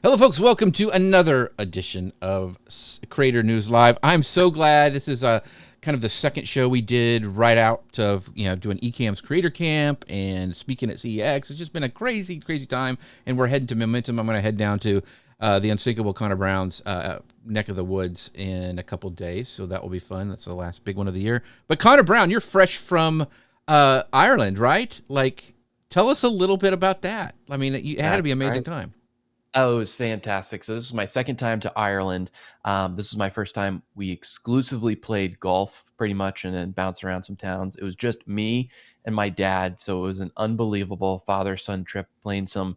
Hello, folks. Welcome to another edition of Creator News Live. I'm so glad this is kind of the second show we did right out of doing Ecamp's Creator Camp and speaking at CEX. It's just been a crazy, crazy time, and we're heading to Momentum. I'm going to head down to the Unsinkable Connor Brown's neck of the woods in a couple days, so that will be fun. That's the last big one of the year. But Connor Brown, you're fresh from Ireland, right? Like, tell us a little bit about that. I mean, it had to be an amazing time. Oh, it was fantastic. So this is my second time to Ireland. This is my first time we exclusively played golf pretty much and then bounced around some towns. It was just me and my dad. So it was an unbelievable father-son trip, playing some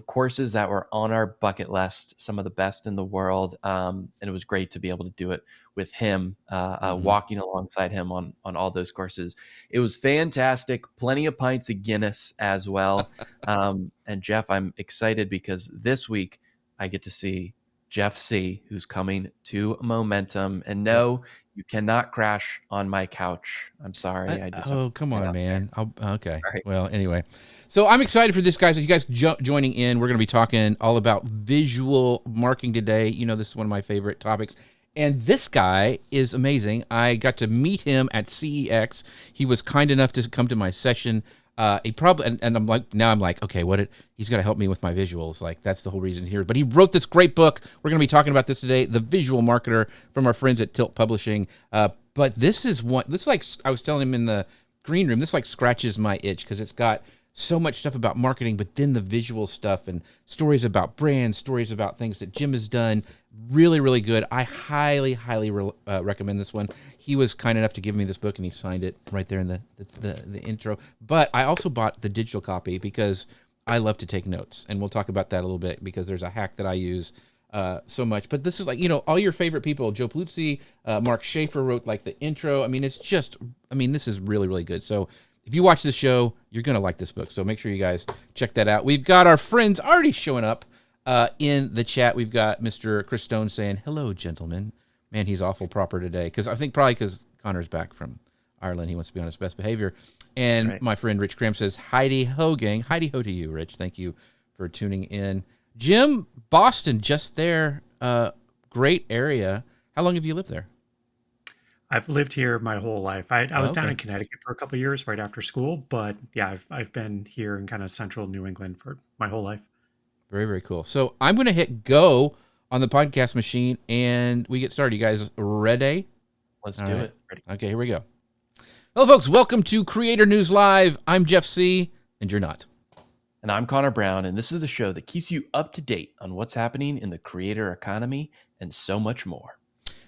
courses that were on our bucket list, some of the best in the world. And it was great to be able to do it with him, walking alongside him on all those courses. It was fantastic. Plenty of pints of Guinness as well. And Jeff, I'm excited because this week I get to see Jeff C., who's coming to Momentum. And no, you cannot crash on my couch. I'm sorry. Come on, man. Okay. Right. Well, anyway. So I'm excited for this, guys. You guys joining in. We're going to be talking all about visual marketing today. You know, this is one of my favorite topics. And this guy is amazing. I got to meet him at CEX. He was kind enough to come to my session. He probably and I'm like, okay, he's got to help me with my visuals. Like, that's the whole reason here. But he wrote this great book. We're going to be talking about this today, The Visual Marketer, from our friends at Tilt Publishing. But this is like I was telling him in the green room. This like scratches my itch because it's got so much stuff about marketing, but then the visual stuff and stories about brands, stories about things that Jim has done. Really, really good. I highly, highly recommend this one. He was kind enough to give me this book, and he signed it right there in the intro. But I also bought the digital copy because I love to take notes, and we'll talk about that a little bit because there's a hack that I use so much. But this is like, all your favorite people. Joe Paluzzi, Mark Schaefer wrote like the intro. I mean, this is really, really good. So if you watch this show, you're going to like this book. So make sure you guys check that out. We've got our friends already showing up in the chat. We've got Mr. Chris Stone saying, hello, gentlemen. Man, he's awful proper today. Because Connor's back from Ireland. He wants to be on his best behavior. And right. My friend Rich Cram says, Heidi ho, gang. Heidi ho to you, Rich. Thank you for tuning in. Jim, Boston, just there. Great area. How long have you lived there? I've lived here my whole life. I was down in Connecticut for a couple of years right after school, but yeah, I've been here in kind of central New England for my whole life. Very, very cool. So I'm going to hit go on the podcast machine, and we get started. You guys ready? Let's do it. Ready. Okay, here we go. Hello, folks. Welcome to Creator News Live. I'm Jeff C., and you're not. And I'm Connor Brown, and this is the show that keeps you up to date on what's happening in the creator economy and so much more.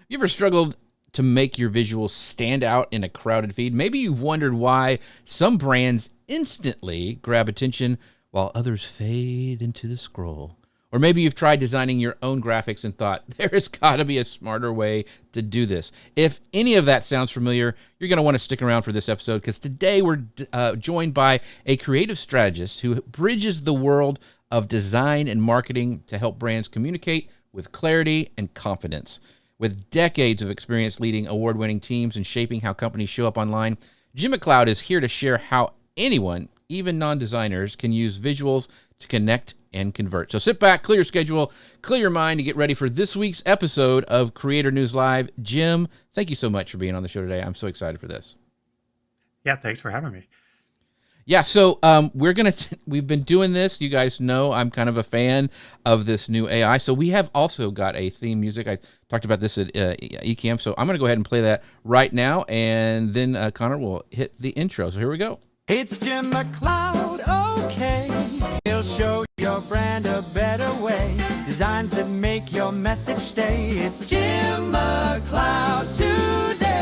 You ever struggled to make your visuals stand out in a crowded feed? Maybe you've wondered why some brands instantly grab attention while others fade into the scroll. Or maybe you've tried designing your own graphics and thought, there's got to be a smarter way to do this. If any of that sounds familiar, you're going to want to stick around for this episode because today we're joined by a creative strategist who bridges the world of design and marketing to help brands communicate with clarity and confidence. With decades of experience leading award-winning teams and shaping how companies show up online, Jim MacLeod is here to share how anyone, even non-designers, can use visuals to connect and convert. So sit back, clear your schedule, clear your mind, and get ready for this week's episode of Creator News Live. Jim, thank you so much for being on the show today. I'm so excited for this. Yeah, thanks for having me. Yeah, so we've been doing this. You guys know I'm kind of a fan of this new AI. So we have also got a theme music. I talked about this at Ecamp's. So I'm going to go ahead and play that right now. And then Connor will hit the intro. So here we go. It's Jim MacLeod, okay. He'll show your brand a better way. Designs that make your message stay. It's Jim MacLeod today.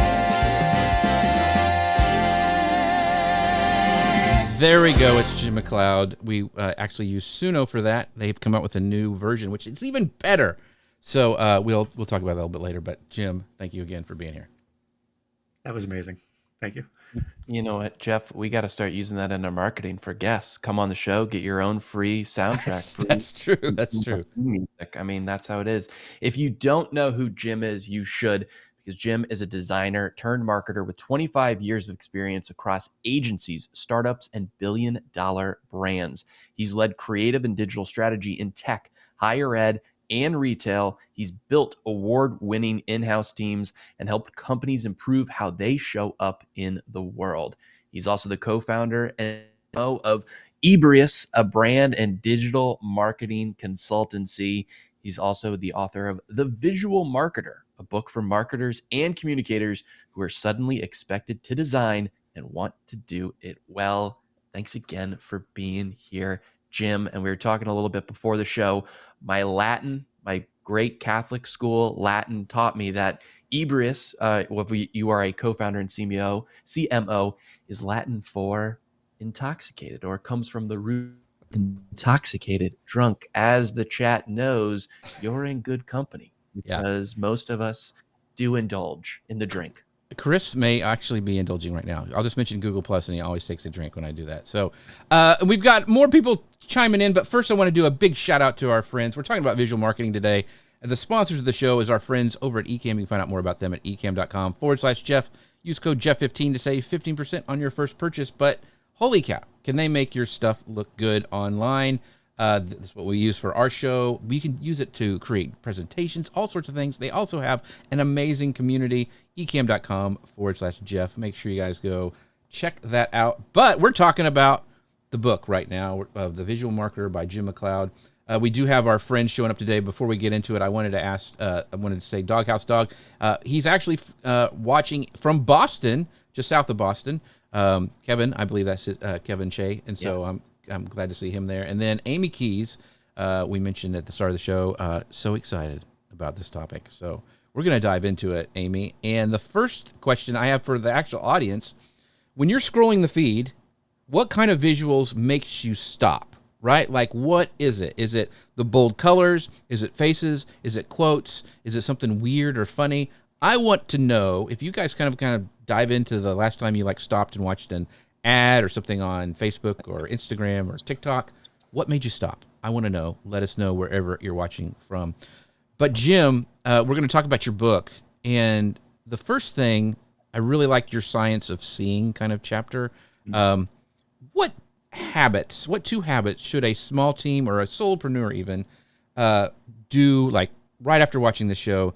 There we go. It's Jim MacLeod. We actually use Suno for that. They've come out with a new version, which is even better. So we'll talk about that a little bit later. But Jim, thank you again for being here. That was amazing. Thank you. You know what, Jeff? We got to start using that in our marketing for guests. Come on the show, get your own free soundtrack. That's true. That's true. Music. I mean, that's how it is. If you don't know who Jim is, you should, because Jim is a designer turned marketer with 25 years of experience across agencies, startups, and billion-dollar brands. He's led creative and digital strategy in tech, higher ed, and retail. He's built award-winning in-house teams and helped companies improve how they show up in the world. He's also the co-founder and CEO of Ebrius, a brand and digital marketing consultancy. He's also the author of The Visual Marketer, a book for marketers and communicators who are suddenly expected to design and want to do it well. Thanks again for being here, Jim. And we were talking a little bit before the show. My Latin, my great Catholic school Latin taught me that Ebrius, you are a co-founder and CMO, is Latin for intoxicated, or comes from the root intoxicated, drunk. As the chat knows, you're in good company because most of us do indulge in the drink. Chris may actually be indulging right now. I'll just mention Google Plus, and he always takes a drink when I do that. So we've got more people chiming in, but first I want to do a big shout out to our friends. We're talking about visual marketing today. And the sponsors of the show is our friends over at Ecamm. You can find out more about them at ecamm.com/Jeff. Use code Jeff15 to save 15% on your first purchase. But holy cow, can they make your stuff look good online? This is what we use for our show. We can use it to create presentations, all sorts of things. They also have an amazing community, ecamm.com/Jeff. Make sure you guys go check that out. But we're talking about the book right now, The Visual Marketer by Jim MacLeod. We do have our friends showing up today. Before we get into it, I wanted to say Doghouse Dog. He's actually watching from Boston, just south of Boston. Kevin, I believe that's it, Kevin Shea. And so I'm glad to see him there. And then Amy Keys, we mentioned at the start of the show, so excited about this topic. So we're going to dive into it, Amy. And the first question I have for the actual audience, when you're scrolling the feed, what kind of visuals makes you stop, right? Like, what is it? Is it the bold colors? Is it faces? Is it quotes? Is it something weird or funny? I want to know if you guys kind of dive into the last time you stopped and watched an ad or something on Facebook or Instagram or TikTok. What made you stop? I want to know. Let us know wherever you're watching from. But Jim, we're going to talk about your book. And the first thing, I really like your science of seeing kind of chapter. What two habits should a small team or a solopreneur even do right after watching the show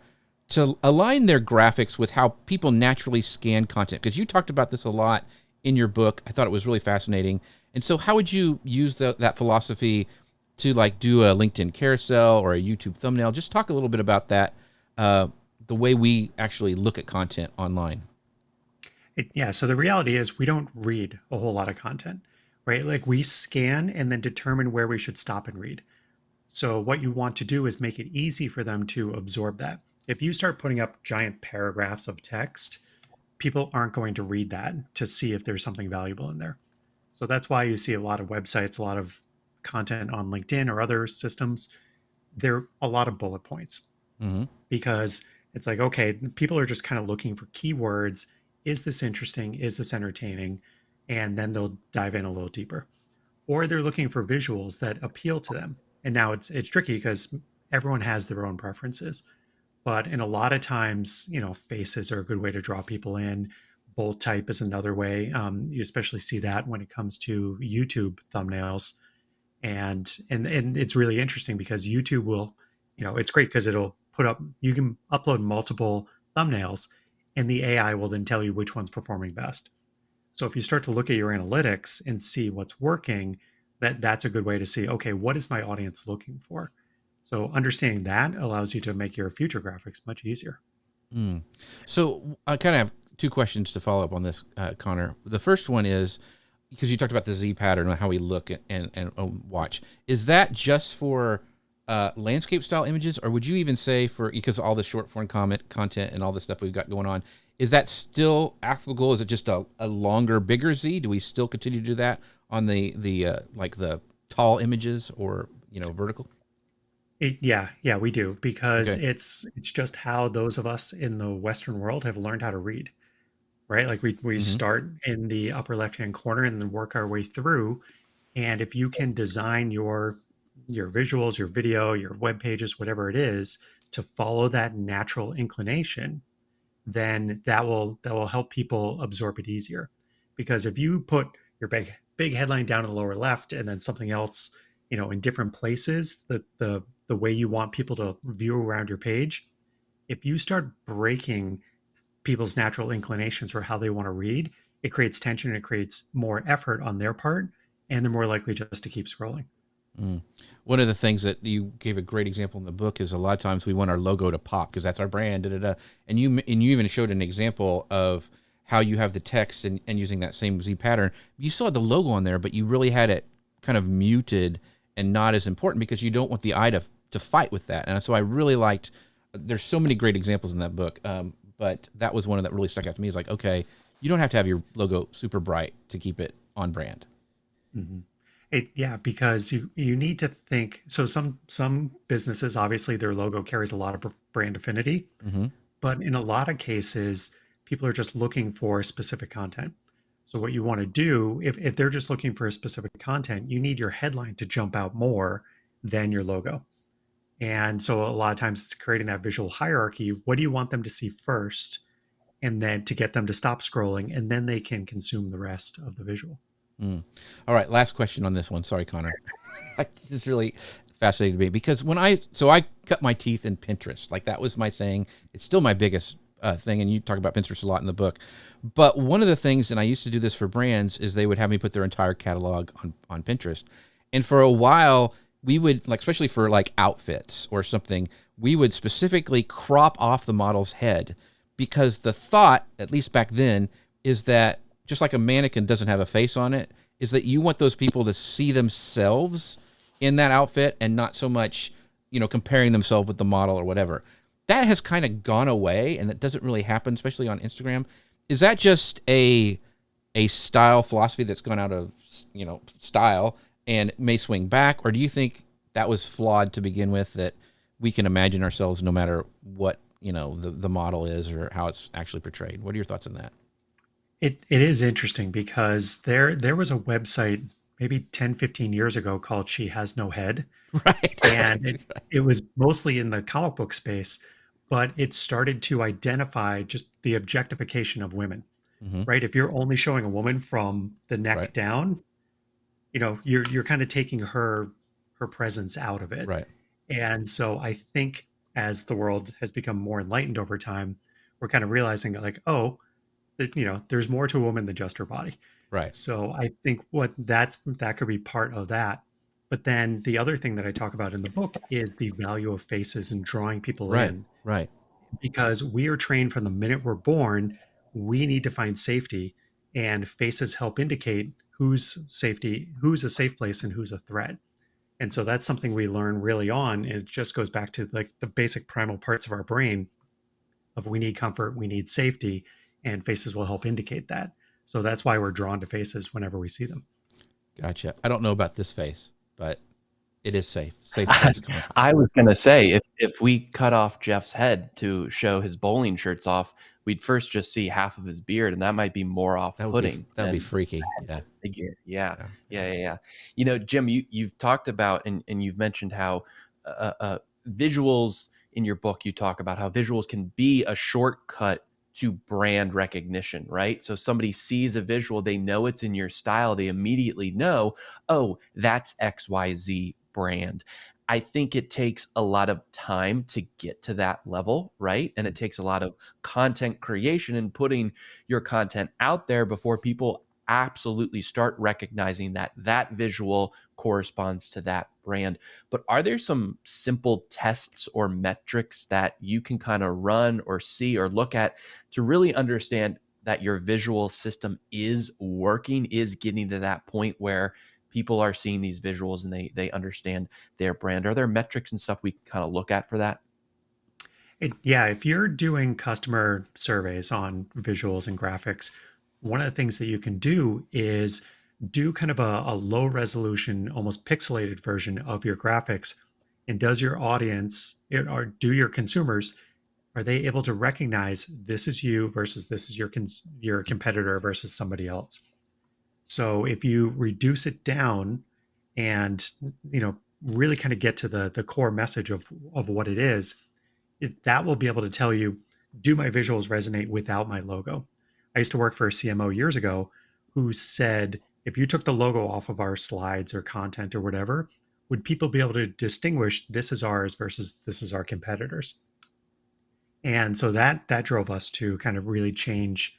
to align their graphics with how people naturally scan content? Because you talked about this a lot in your book. I thought it was really fascinating. And so how would you use that philosophy to do a LinkedIn carousel or a YouTube thumbnail? Just talk a little bit about that, the way we actually look at content online. So the reality is we don't read a whole lot of content, right? We scan and then determine where we should stop and read. So what you want to do is make it easy for them to absorb that. If you start putting up giant paragraphs of text, people aren't going to read that to see if there's something valuable in there. So that's why you see a lot of websites, a lot of content on LinkedIn or other systems. There are a lot of bullet points because it's okay, people are just kind of looking for keywords. Is this interesting? Is this entertaining? And then they'll dive in a little deeper. Or they're looking for visuals that appeal to them. And now it's tricky because everyone has their own preferences. But in a lot of times, faces are a good way to draw people in. Bold type is another way. You especially see that when it comes to YouTube thumbnails. And it's really interesting because YouTube will, it's great because it'll put up, you can upload multiple thumbnails and the AI will then tell you which one's performing best. So if you start to look at your analytics and see what's working, that's a good way to see, okay, what is my audience looking for? So understanding that allows you to make your future graphics much easier. So I kind of have two questions to follow up on this, Connor. The first one is, because you talked about the Z pattern and how we look and watch. Is that just for landscape style images, or would you even say because all the short form content and all the stuff we've got going on, is that still applicable? Is it just a longer, bigger Z? Do we still continue to do that on the tall images or vertical? Yeah, we do, because it's just how those of us in the Western world have learned how to read, right? We start in the upper left-hand corner and then work our way through. And if you can design your visuals, your video, your web pages, whatever it is, to follow that natural inclination, then that will help people absorb it easier. Because if you put your big headline down in the lower left and then something else, in different places, the the way you want people to view around your page, if you start breaking people's natural inclinations for how they want to read, it creates tension and it creates more effort on their part, and they're more likely just to keep scrolling. Mm. One of the things that you gave a great example in the book is a lot of times we want our logo to pop because that's our brand, And you even showed an example of how you have the text and using that same Z pattern. You still had the logo on there, but you really had it kind of muted and not as important because you don't want the eye to fight with that. And so I really liked, there's so many great examples in that book, but that was one that really stuck out to me. Is like, okay, you don't have to have your logo super bright to keep it on brand. Mm-hmm. Yeah, because you need to think. So some businesses, obviously, their logo carries a lot of brand affinity, Mm-hmm. but in a lot of cases, people are just looking for specific content. So what you want to do, if they're just looking for a specific content, you need your headline to jump out more than your logo. And so a lot of times it's creating that visual hierarchy. What do you want them to see first? And then to get them to stop scrolling, and then they can consume the rest of the visual. Mm. All right, last question on this one. Sorry, Connor. This is really fascinating to me because I cut my teeth in Pinterest. Like that was my thing. It's still my biggest thing, and you talk about Pinterest a lot in the book. But one of the things, and I used to do this for brands, is they would have me put their entire catalog on Pinterest. And for a while, we would, like, especially for like outfits or something, we would specifically crop off the model's head because the thought, at least back then, is that just like a mannequin doesn't have a face on it, is that you want those people to see themselves in that outfit and not so much, comparing themselves with the model or whatever. That has kind of gone away, and that doesn't really happen, especially on Instagram. Is that just a style philosophy that's gone out of, style and may swing back? Or do you think that was flawed to begin with, that we can imagine ourselves no matter what, the model is or how it's actually portrayed? What are your thoughts on that? It is interesting because there was a website maybe 10, 15 years ago called She Has No Head. Right. And it was mostly in the comic book space, but it started to identify just the objectification of women, Mm-hmm. right? If you're only showing a woman from the neck Right. down, you're kind of taking her presence out of it. Right. And so I think as the world has become more enlightened over time, we're kind of realizing that, like, oh, that, there's more to a woman than just her body. Right. So I think that could be part of that. But then the other thing that I talk about in the book is the value of faces and drawing people Right. in, Right. because we are trained from the minute we're born, we need to find safety, and faces help indicate who's a safe place and who's a threat. And so that's something we learn really on. And it just goes back to like the basic primal parts of our brain of we need comfort, we need safety, and faces will help indicate that. So that's why we're drawn to faces whenever we see them. Gotcha. I don't know about this face, but it is safe. Safe. I was going to say, if we cut off Jeff's head to show his bowling shirts off, we'd first just see half of his beard, and that might be more off-putting. That would be freaky. Yeah. Figure. Yeah. Jim, you've talked about, and you've mentioned how visuals in your book, you talk about how visuals can be a shortcut to brand recognition, right? So somebody sees a visual, they know it's in your style, they immediately know, oh, that's XYZ brand. I think it takes a lot of time to get to that level, right? And it takes a lot of content creation and putting your content out there before people absolutely start recognizing that that visual corresponds to that brand. But are there some simple tests or metrics that you can kind of run or see or look at to really understand that your visual system is working, is getting to that point where people are seeing these visuals and they understand their brand? Are there metrics and stuff we can kind of look at for that? If you're doing customer surveys on visuals and graphics, one of the things that you can do is do kind of a low resolution, almost pixelated version of your graphics. And does your audience or do your consumers, are they able to recognize this is you versus this is your competitor versus somebody else? So if you reduce it down and, really kind of get to the core message of what it is, that will be able to tell you, do my visuals resonate without my logo? I used to work for a CMO years ago who said, if you took the logo off of our slides or content or whatever, would people be able to distinguish this is ours versus this is our competitors? And so that drove us to kind of really change,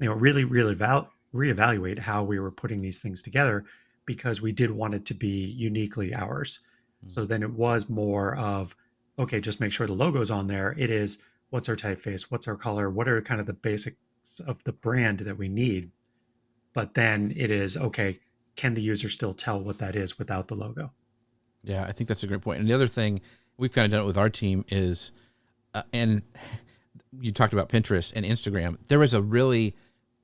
reevaluate how we were putting these things together, because we did want it to be uniquely ours. So then it was more of, okay, just make sure the logo's on there. It is, what's our typeface, what's our color, what are kind of the basics of the brand that we need. But then it is, okay, can the user still tell what that is without the logo? Yeah, I think that's a great point. And the other thing, we've kind of done it with our team is, and you talked about Pinterest and Instagram. There was a really,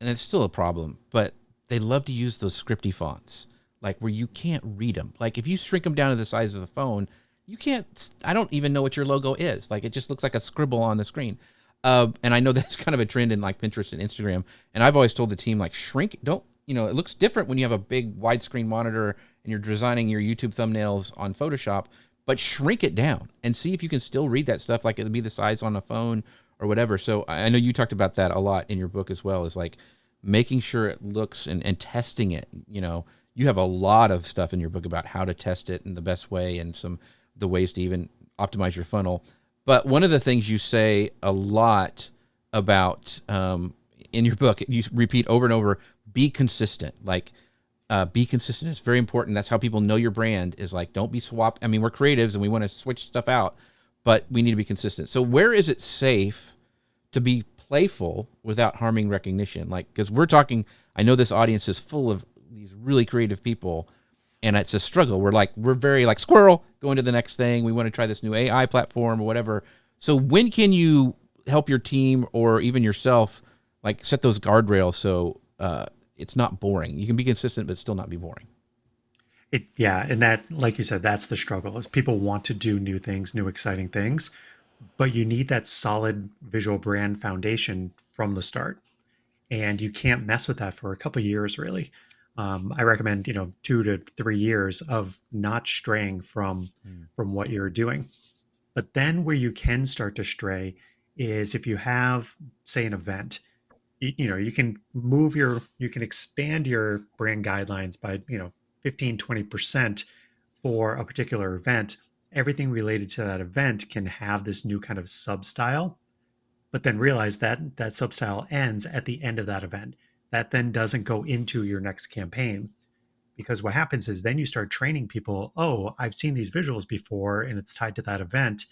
and it's still a problem, but they love to use those scripty fonts, like where you can't read them. Like if you shrink them down to the size of a phone, you can't, I don't even know what your logo is. Like it just looks like a scribble on the screen. And I know that's kind of a trend in like Pinterest and Instagram. And I've always told the team, like, shrink, don't, it looks different when you have a big widescreen monitor and you're designing your YouTube thumbnails on Photoshop, but shrink it down and see if you can still read that stuff, like it'll be the size on a phone or whatever. So I know you talked about that a lot in your book as well, is like making sure it looks and testing it. You have a lot of stuff in your book about how to test it in the best way and the ways to even optimize your funnel. But one of the things you say a lot about in your book, you repeat over and over, be consistent. Like, be consistent. It's very important. That's how people know your brand, is like, don't be swapped. I mean, we're creatives and we want to switch stuff out, but we need to be consistent. So where is it safe to be playful without harming recognition? Like, because we're talking, I know this audience is full of these really creative people, and it's a struggle. We're very like squirrel, going to the next thing. We want to try this new AI platform or whatever. So when can you help your team or even yourself, like, set those guardrails so it's not boring? You can be consistent, but still not be boring. And that, like you said, that's the struggle, is people want to do new things, new exciting things, but you need that solid visual brand foundation from the start. And you can't mess with that for a couple of years, really. I recommend, 2 to 3 years of not straying from what you're doing. But then where you can start to stray is if you have, say, an event. You can you can expand your brand guidelines by 15-20% for a particular event. Everything related to that event can have this new kind of sub style, but then realize that that sub style ends at the end of that event. That then doesn't go into your next campaign, because what happens is then you start training people. Oh, I've seen these visuals before and it's tied to that event.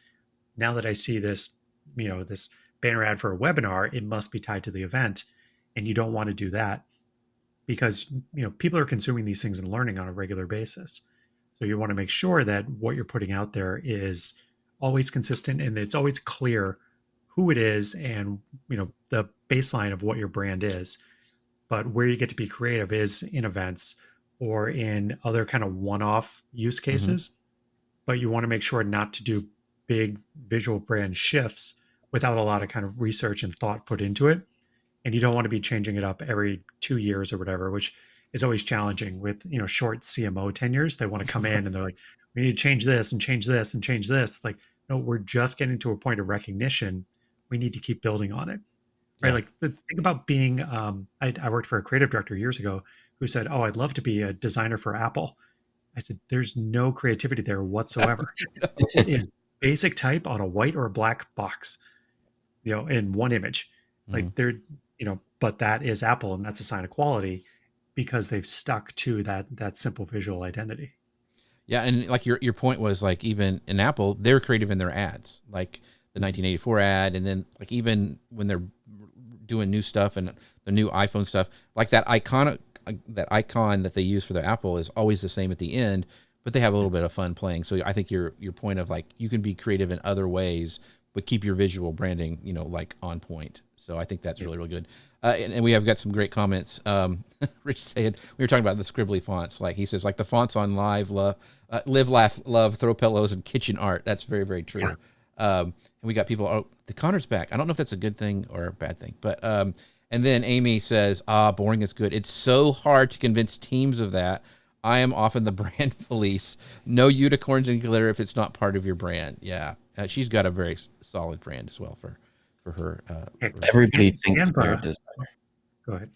Now that I see this, this banner ad for a webinar, it must be tied to the event. And you don't want to do that, because people are consuming these things and learning on a regular basis. So you want to make sure that what you're putting out there is always consistent and it's always clear who it is and the baseline of what your brand is. But where you get to be creative is in events or in other kind of one-off use cases. But you want to make sure not to do big visual brand shifts without a lot of kind of research and thought put into it. And you don't want to be changing it up every 2 years or whatever, which is always challenging with, short CMO tenures. They want to come in and they're like, we need to change this and change this and change this. Like, no, we're just getting to a point of recognition. We need to keep building on it. Right. Yeah. Like, the thing about being, I worked for a creative director years ago who said, oh, I'd love to be a designer for Apple. I said, there's no creativity there whatsoever. It is basic type on a white or a black box, in one image. Like but that is Apple, and that's a sign of quality because they've stuck to that simple visual identity. Yeah, and like your point was, like, even in Apple, they're creative in their ads, like the 1984 ad, and then like even when they're doing new stuff and the new iPhone stuff, like that icon that they use for the Apple is always the same at the end, but they have a little bit of fun playing. So I think your point of, like, you can be creative in other ways, but keep your visual branding, like, on point. So I think that's really, really good. And we have got some great comments. Rich said, we were talking about the scribbly fonts. Like, he says, like, the fonts on Live, Laugh, Love, Throw Pillows, and Kitchen Art. That's very, very true. Yeah. And we got people, the Connor's back. I don't know if that's a good thing or a bad thing. But and then Amy says, boring is good. It's so hard to convince teams of that. I am often the brand police. No unicorns and glitter if it's not part of your brand. Yeah. She's got a very solid brand as well for her. Everybody thinks they're a designer. Go ahead.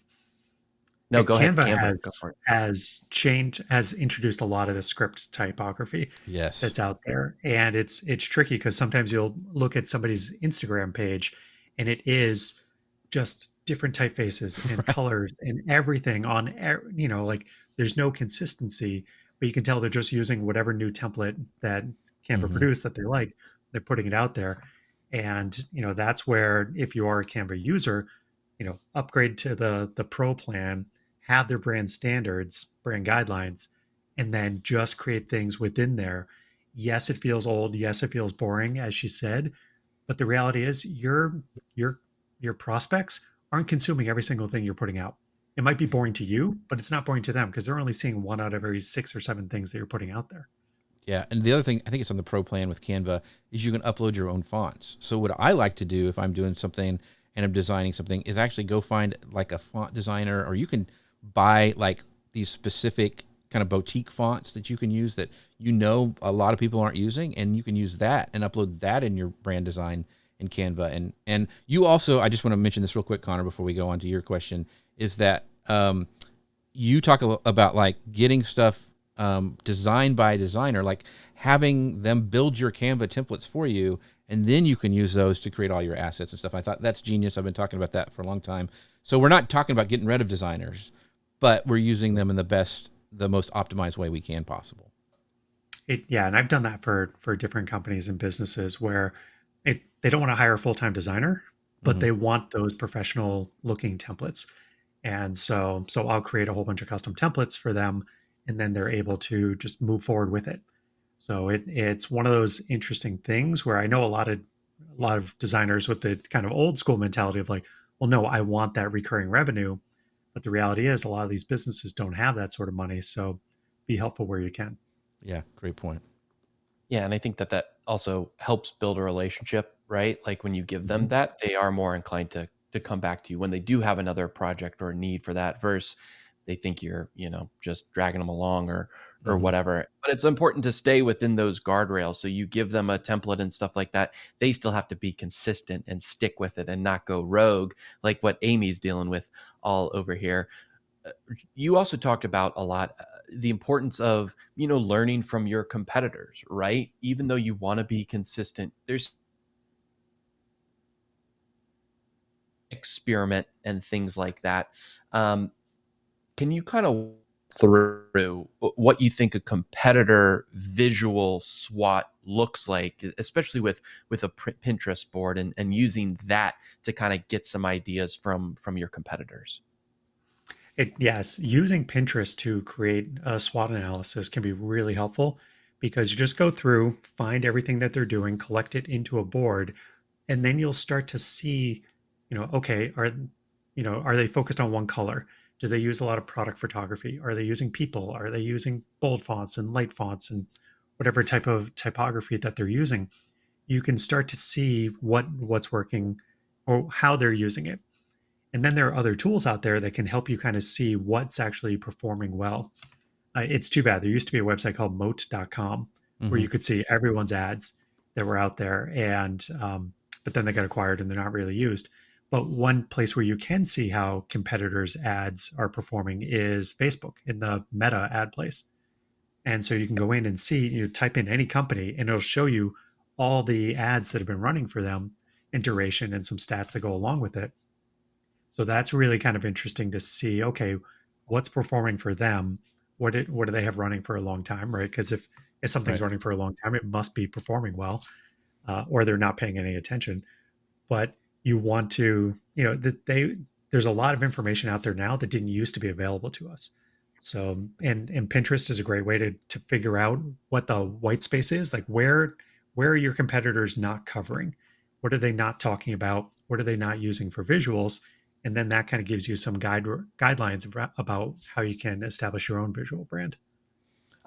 No, go ahead. Canva Canva, go for it. has introduced a lot of the script typography Yes. that's out there, and it's tricky because sometimes you'll look at somebody's Instagram page, and it is just different typefaces and Right. colors and everything on like there's no consistency, but you can tell they're just using whatever new template that Canva Hmm. produced that they like. They're putting it out there, and that's where, if you are a Canva user, upgrade to the pro plan, have their brand standards, brand guidelines, and then just create things within there. Yes, it feels old. Yes, it feels boring, as she said, but the reality is your your prospects aren't consuming every single thing you're putting out. It might be boring to you, but it's not boring to them because they're only seeing one out of every 6 or 7 things that you're putting out there. Yeah, and the other thing, I think it's on the pro plan with Canva, is you can upload your own fonts. So what I like to do if I'm doing something and I'm designing something is actually go find like a font designer, or you can buy like these specific kind of boutique fonts that you can use that a lot of people aren't using, and you can use that and upload that in your brand design in Canva. And you also, I just want to mention this real quick, Connor, before we go on to your question, is that you talk about like getting stuff designed by a designer, like having them build your Canva templates for you, and then you can use those to create all your assets and stuff. I thought that's genius. I've been talking about that for a long time. So we're not talking about getting rid of designers, but we're using them in the most optimized way we can possible. Yeah, and I've done that for different companies and businesses where they don't want to hire a full-time designer, but Mm-hmm. they want those professional looking templates. And so I'll create a whole bunch of custom templates for them, and then they're able to just move forward with it. So it's one of those interesting things where I know a lot of designers with the kind of old school mentality of like, well, no, I want that recurring revenue. But the reality is a lot of these businesses don't have that sort of money. So be helpful where you can. Yeah, great point. Yeah, and I think that that also helps build a relationship, right? Like when you give them Mhm. that, they are more inclined to come back to you when they do have another project or a need for that versus they think you're, just dragging them along or Mm-hmm. whatever. But it's important to stay within those guardrails. So you give them a template and stuff like that. They still have to be consistent and stick with it and not go rogue like what Amy's dealing with all over here. You also talked about a lot the importance of learning from your competitors, right? Even though you want to be consistent, there's experiment and things like that. Can you kind of through what you think a competitor visual SWOT looks like, especially with a Pinterest board and using that to kind of get some ideas from your competitors? Yes, using Pinterest to create a SWOT analysis can be really helpful because you just go through, find everything that they're doing, collect it into a board, and then you'll start to see, okay, are they focused on one color? Do they use a lot of product photography? Are they using people? Are they using bold fonts and light fonts and whatever type of typography that they're using? You can start to see what's working or how they're using it. And then there are other tools out there that can help you kind of see what's actually performing well. It's too bad. There used to be a website called moat.com where Mm-hmm. you could see everyone's ads that were out there. And, but then they got acquired and they're not really used. But one place where you can see how competitors' ads are performing is Facebook in the Meta ad place. And so you can go in and see, you type in any company and it'll show you all the ads that have been running for them and duration and some stats that go along with it. So that's really kind of interesting to see, okay, what's performing for them? What do they have running for a long time, right? Because if something's Right. running for a long time, it must be performing well, or they're not paying any attention. But you want to, that there's a lot of information out there now that didn't used to be available to us. So and Pinterest is a great way to figure out what the white space is, like where are your competitors not covering? What are they not talking about? What are they not using for visuals? And then that kind of gives you some guidelines about how you can establish your own visual brand.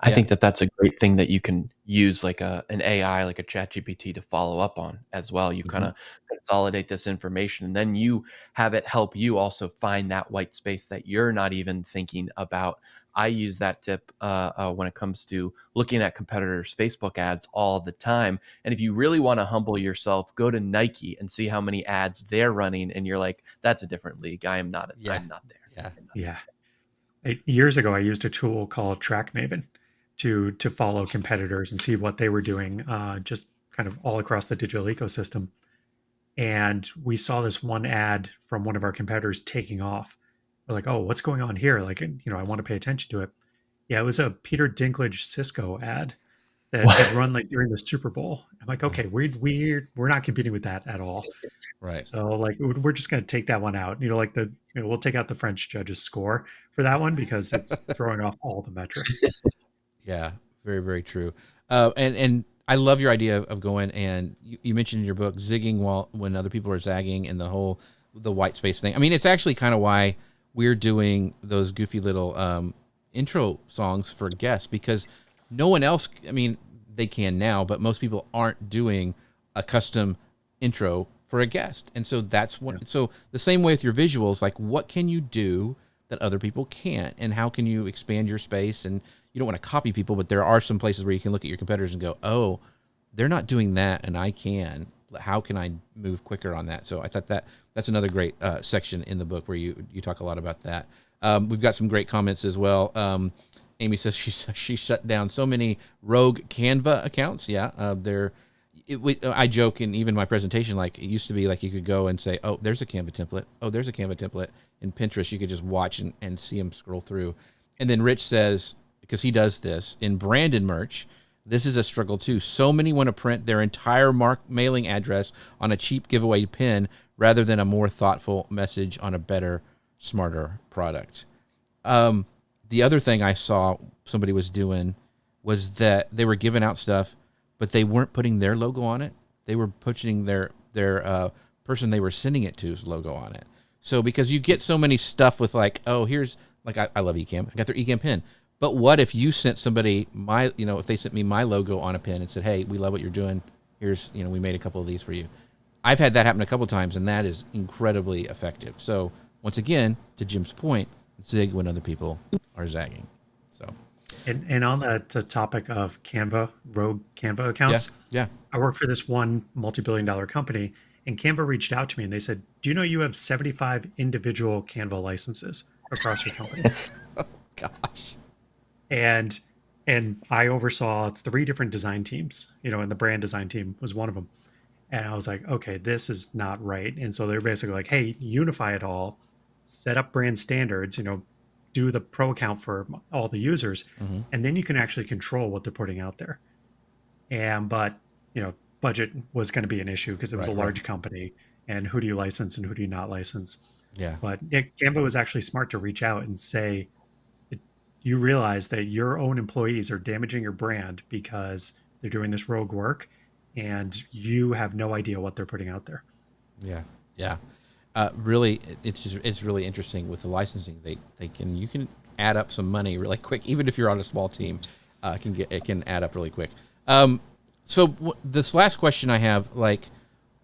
I Yeah. think that that's a great thing that you can use like an AI, like a chat GPT to follow up on as well. You kind Mhm. of consolidate this information and then you have it help you also find that white space that you're not even thinking about. I use that tip when it comes to looking at competitors' Facebook ads all the time. And if you really want to humble yourself, go to Nike and see how many ads they're running. And you're like, that's a different league. Yeah. I'm not there. Yeah. I'm not Yeah. Years ago, I used a tool called TrackMaven to follow competitors and see what they were doing, just kind of all across the digital ecosystem. And we saw this one ad from one of our competitors taking off. We're like, oh, what's going on here? Like, I want to pay attention to it. Yeah, it was a Peter Dinklage Cisco ad that had run like during the Super Bowl. I'm like, okay, we're not competing with that at all. Right. So like we're just going to take that one out. Like we'll take out the French judge's score for that one because it's throwing off all the metrics. Yeah, very, very true. And I love your idea of going, and you mentioned in your book zigging when other people are zagging, and the white space thing. I mean, it's actually kind of why we're doing those goofy little intro songs for guests, because no one else, I mean, they can now, but most people aren't doing a custom intro for a guest. And so that's what, so the same way with your visuals, like what can you do that other people can't, and how can you expand your space? And you don't want to copy people, but there are some places where you can look at your competitors and go, oh, they're not doing that and I can. How can I move quicker on that? So I thought that's another great section in the book where you talk a lot about that. We've got some great comments as well. Amy says she shut down so many rogue Canva accounts. Yeah, I joke, and even my presentation, like it used to be like you could go and say, oh, there's a Canva template. Oh, there's a Canva template. In Pinterest, you could just watch and see them scroll through. And then Rich says, because he does this in branded merch, this is a struggle too. So many want to print their entire mailing address on a cheap giveaway pin rather than a more thoughtful message on a better, smarter product. The other thing I saw somebody was doing was that they were giving out stuff, but they weren't putting their logo on it. They were putting their person they were sending it to's logo on it. So because you get so many stuff with like, oh, here's like, I love Ecamm. I got their Ecamm pin. But what if you sent somebody if they sent me my logo on a pin and said, hey, we love what you're doing. Here's, we made a couple of these for you. I've had that happen a couple of times, and that is incredibly effective. So once again, to Jim's point, zig when other people are zagging. So, and on the topic of rogue Canva accounts, yeah, I work for this one multi-billion-dollar company, and Canva reached out to me and they said, do you know you have 75 individual Canva licenses across your company? Oh, gosh. And I oversaw 3 different design teams, and the brand design team was one of them. And I was like, okay, this is not right. And so they're basically like, hey, unify it all, set up brand standards, do the pro account for all the users, and then you can actually control what they're putting out there. But budget was going to be an issue because it was a large company, and who do you license and who do you not license? Yeah. But Canva was actually smart to reach out and say, you realize that your own employees are damaging your brand because they're doing this rogue work, and you have no idea what they're putting out there. Yeah. Yeah. Really, it's really interesting with the licensing. You can add up some money really quick, even if you're on a small team. It can add up really quick. So this last question I have, like,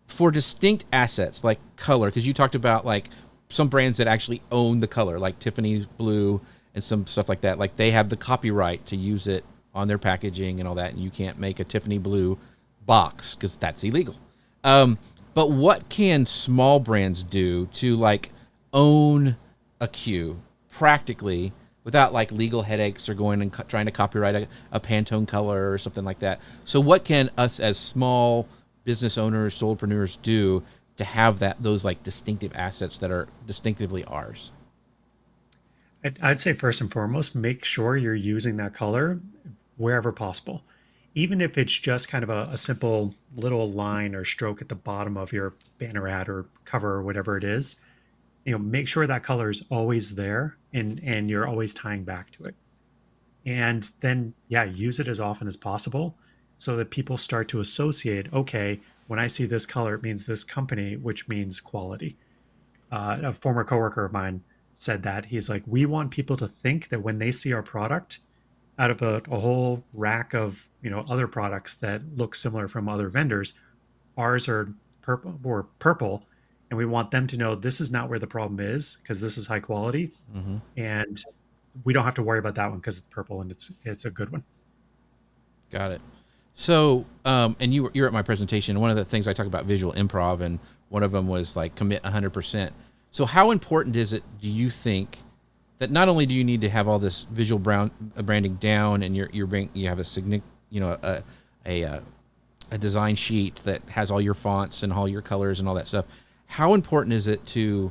for distinct assets like color, because you talked about like some brands that actually own the color, like Tiffany's blue and some stuff like that. Like they have the copyright to use it on their packaging and all that, and you can't make a Tiffany blue box because that's illegal. But what can small brands do to like own a cue practically without like legal headaches or going and trying to copyright a Pantone color or something like that? So what can us as small business owners, solopreneurs do to have those like distinctive assets that are distinctively ours? I'd say first and foremost, make sure you're using that color wherever possible. Even if it's just kind of a simple little line or stroke at the bottom of your banner ad or cover or whatever it is, make sure that color is always there and you're always tying back to it. And then, use it as often as possible so that people start to associate, okay, when I see this color, it means this company, which means quality. A former coworker of mine said that. He's like, we want people to think that when they see our product, out of a whole rack of other products that look similar from other vendors, ours are purple, and we want them to know this is not where the problem is because this is high quality, and we don't have to worry about that one because it's purple and it's a good one. Got it. So, and you're at my presentation. One of the things I talk about visual improv, and one of them was like commit 100%. So how important is it, do you think, that not only do you need to have all this visual branding down, and you have a design sheet that has all your fonts and all your colors and all that stuff. How important is it to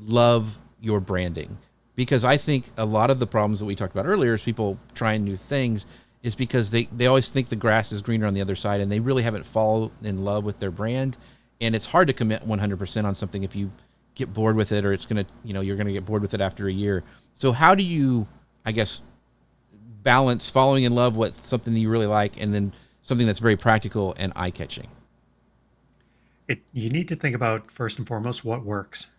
love your branding? Because I think a lot of the problems that we talked about earlier is people trying new things is because they always think the grass is greener on the other side, and they really haven't fallen in love with their brand. And it's hard to commit 100% on something if you get bored with it, or it's going to, you're going to get bored with it after a year. So how do you, I guess, balance falling in love with something that you really like and then something that's very practical and eye-catching? You need to think about, first and foremost, what works.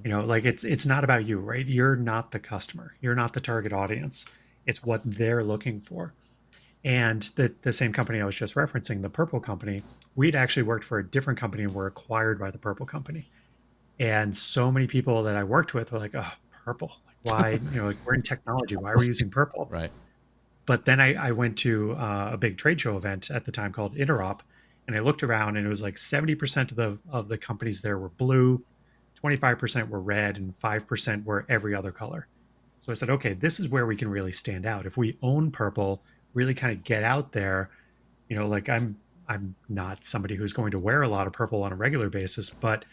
Like it's not about you, right? You're not the customer. You're not the target audience. It's what they're looking for. And the same company I was just referencing, the Purple Company, we'd actually worked for a different company and were acquired by the Purple Company. And so many people that I worked with were like, oh, purple. Like, why? Like, we're in technology. Why are we using purple? Right. But then I went to a big trade show event at the time called Interop, and I looked around, and it was like 70% of the companies there were blue, 25% were red, and 5% were every other color. So I said, okay, this is where we can really stand out. If we own purple, really kind of get out there, like I'm not somebody who's going to wear a lot of purple on a regular basis, but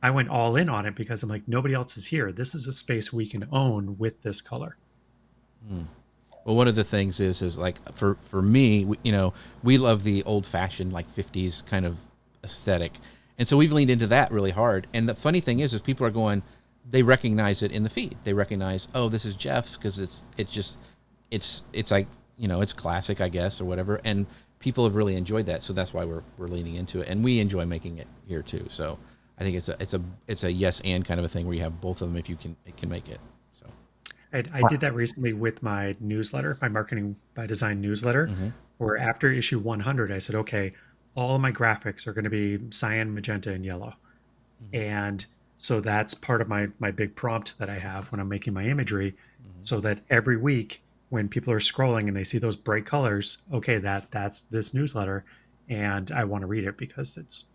I went all in on it because I'm like, nobody else is here. This is a space we can own with this color. Well, one of the things is like for me, we love the old fashioned like 50s kind of aesthetic. And so we've leaned into that really hard. And the funny thing is people are going, they recognize it in the feed. They recognize, oh, this is Jeff's because it's like, it's classic, I guess, or whatever. And people have really enjoyed that. So that's why we're leaning into it. And we enjoy making it here too. So I think it's a yes and kind of a thing where you have both of them if you can make it. So I did that recently with my newsletter, my Marketing by Design newsletter, where after issue 100, I said, okay, all of my graphics are going to be cyan, magenta, and yellow. And so that's part of my big prompt that I have when I'm making my imagery, so that every week when people are scrolling and they see those bright colors, okay, that's this newsletter, and I want to read it because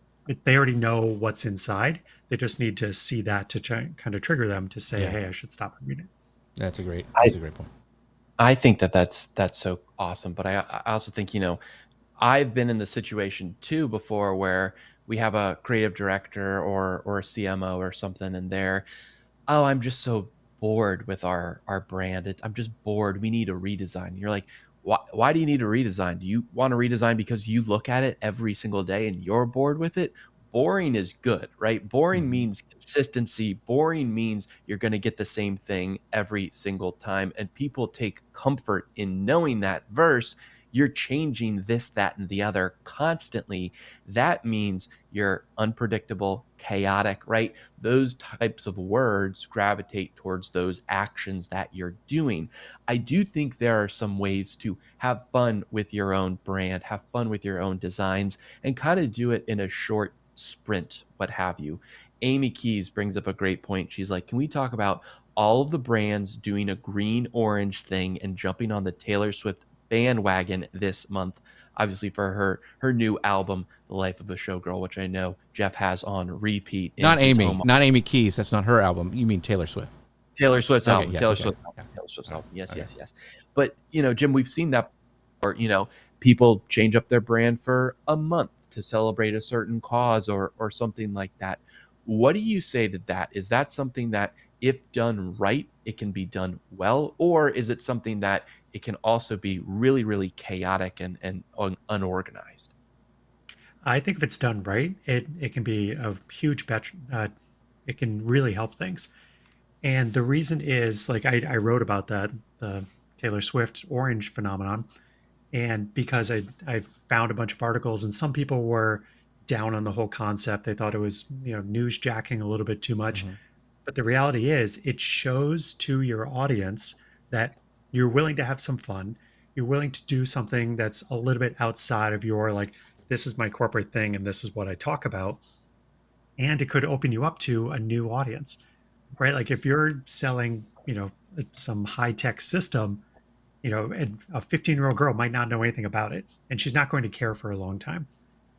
they already know what's inside. They just need to see that to kind of trigger them to say, hey, I should stop and read it. That's a great point. I think that's so awesome. But I also think, I've been in the situation too before where we have a creative director or a CMO or something, and I'm just so bored with our brand. I'm just bored. We need a redesign. And you're like, why do you need a redesign? Do you want a redesign because you look at it every single day and you're bored with it? Boring is good, right? Boring means consistency. Boring means you're going to get the same thing every single time. And people take comfort in knowing that verse you're changing this, that, and the other constantly. That means you're unpredictable, chaotic, right? Those types of words gravitate towards those actions that you're doing. I do think there are some ways to have fun with your own brand, have fun with your own designs, and kind of do it in a short sprint, what have you. Amy Keys brings up a great point. She's like, can we talk about all of the brands doing a green-orange thing and jumping on the Taylor Swift bandwagon this month, obviously for her new album, The Life of a Showgirl, which I know Jeff has on repeat. Not Amy Keys. That's not her album. You mean Taylor Swift? Taylor Swift's album. Yeah, Taylor Swift's album. Yes. But Jim, we've seen that. Or people change up their brand for a month to celebrate a certain cause or something like that. What do you say to that? Is that something that, if done right, it can be done well? Or is it something that it can also be really, really chaotic and unorganized? I think if it's done right, it can be a huge it can really help things. And the reason is, like, I wrote about that, the Taylor Swift orange phenomenon. And because I found a bunch of articles, and some people were down on the whole concept. They thought it was, newsjacking a little bit too much. But the reality is, it shows to your audience that you're willing to have some fun. You're willing to do something that's a little bit outside of your, like, this is my corporate thing and this is what I talk about. And it could open you up to a new audience, right? Like if you're selling, some high-tech system, and a 15-year-old girl might not know anything about it, and she's not going to care for a long time.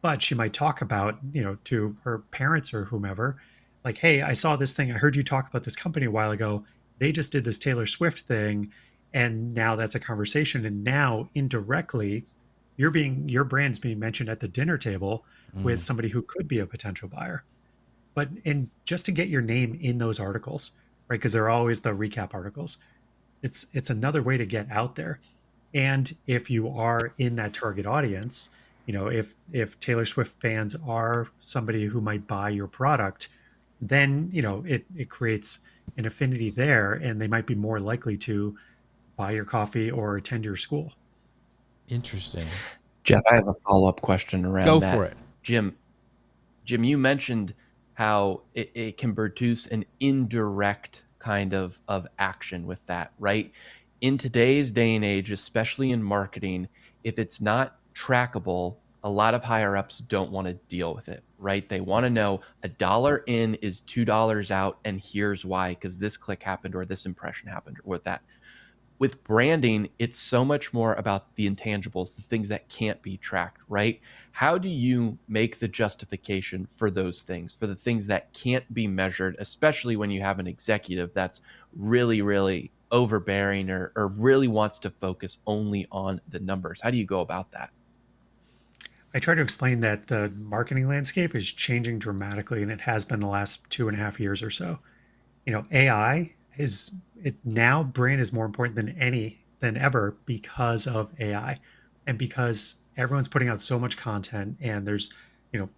But she might talk about, to her parents or whomever, like, hey, I saw this thing. I heard you talk about this company a while ago. they just did this Taylor Swift thing, and now that's a conversation. And now indirectly, your brand's being mentioned at the dinner table with Mm, somebody who could be a potential buyer. But and just to get your name in those articles, right? Because they're always the recap articles. It's another way to get out there. And if you are in that target audience, if Taylor Swift fans are somebody who might buy your product, then it creates an affinity there, and they might be more likely to buy your coffee or attend your school. interesting. Jeff, I have a follow-up question around Go for that. it. Jim, you mentioned how it can produce an indirect kind of action with that, right? In today's day and age, especially in marketing, if it's not trackable, a lot of higher ups don't want to deal with it, right? They want to know $1 in is $2 out, and here's why, because this click happened or this impression happened or with that. With branding, it's so much more about the intangibles, the things that can't be tracked, right? How do you make the justification for those things, for the things that can't be measured, especially when you have an executive that's really, really overbearing or really wants to focus only on the numbers? How do you go about that? I try to explain that the marketing landscape is changing dramatically, and it has been the last 2.5 years or so. AI is it now brand is more important than ever because of AI, and because everyone's putting out so much content, and there's you know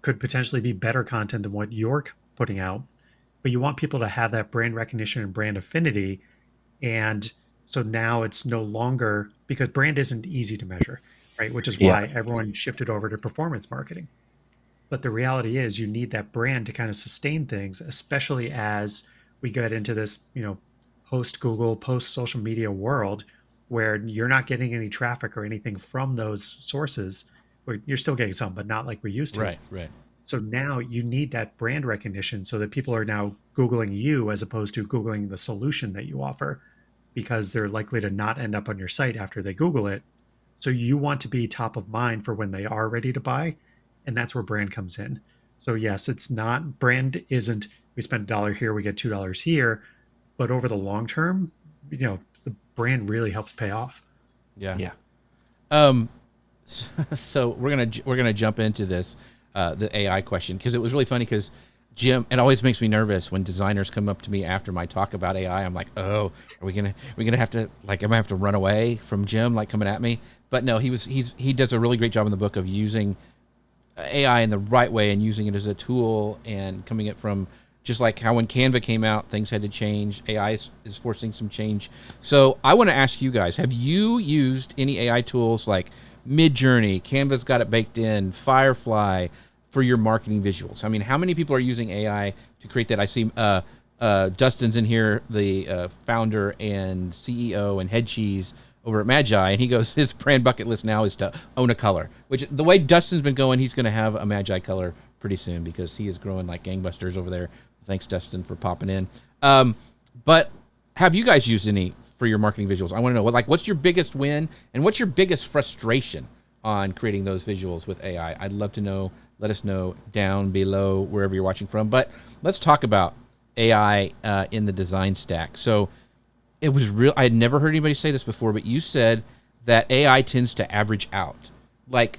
could potentially be better content than what you're putting out, but you want people to have that brand recognition and brand affinity. And so now it's no longer, because brand isn't easy to measure, right? Which is Yeah. why everyone shifted over to performance marketing. But the reality is you need that brand to kind of sustain things, especially as we get into this, post Google, post social media world where you're not getting any traffic or anything from those sources. Or you're still getting some, but not like we used to. Right, right. So now you need that brand recognition so that people are now Googling you as opposed to Googling the solution that you offer, because they're likely to not end up on your site after they Google it. So you want to be top of mind for when they are ready to buy. And that's where brand comes in. So yes, it's not brand isn't we spend $1 here, we get $2 here, but over the long term, the brand really helps pay off. Yeah. Yeah. Um, so we're gonna jump into this the AI question, because it was really funny, because Jim, it always makes me nervous when designers come up to me after my talk about AI. I'm like, oh, are we gonna have to, like, am I have to run away from Jim, like, coming at me? But no, he does a really great job in the book of using AI in the right way and using it as a tool, and coming it from, just like how when Canva came out, things had to change. AI is forcing some change. So I want to ask you guys, have you used any AI tools like Midjourney? Canva's got it baked in, Firefly, for your marketing visuals? I mean, how many people are using AI to create that? I see Dustin's in here, the founder and CEO and head cheese over at Magi, and he goes, his brand bucket list now is to own a color. Which, the way Dustin's been going, he's going to have a Magi color pretty soon, because he is growing like gangbusters over there. Thanks, Dustin, for popping in. But have you guys used any for your marketing visuals? I want to know, what's your biggest win and what's your biggest frustration on creating those visuals with AI? I'd love to know. Let us know down below wherever you're watching from. But let's talk about AI in the design stack. So it was real. I had never heard anybody say this before, but you said that AI tends to average out, like,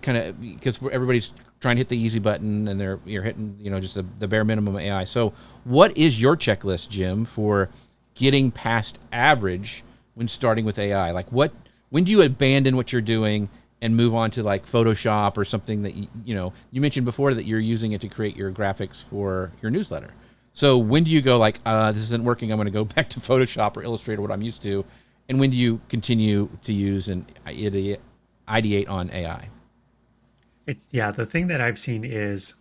kind of, because everybody's trying to hit the easy button, and you're hitting, just the bare minimum of AI. So what is your checklist, Jim, for getting past average when starting with AI? Like, when do you abandon what you're doing and move on to like Photoshop or something that you mentioned before that you're using it to create your graphics for your newsletter? So when do you go like, this isn't working, I'm going to go back to Photoshop or Illustrator, what I'm used to? And when do you continue to use and ideate on AI? Yeah, the thing that I've seen is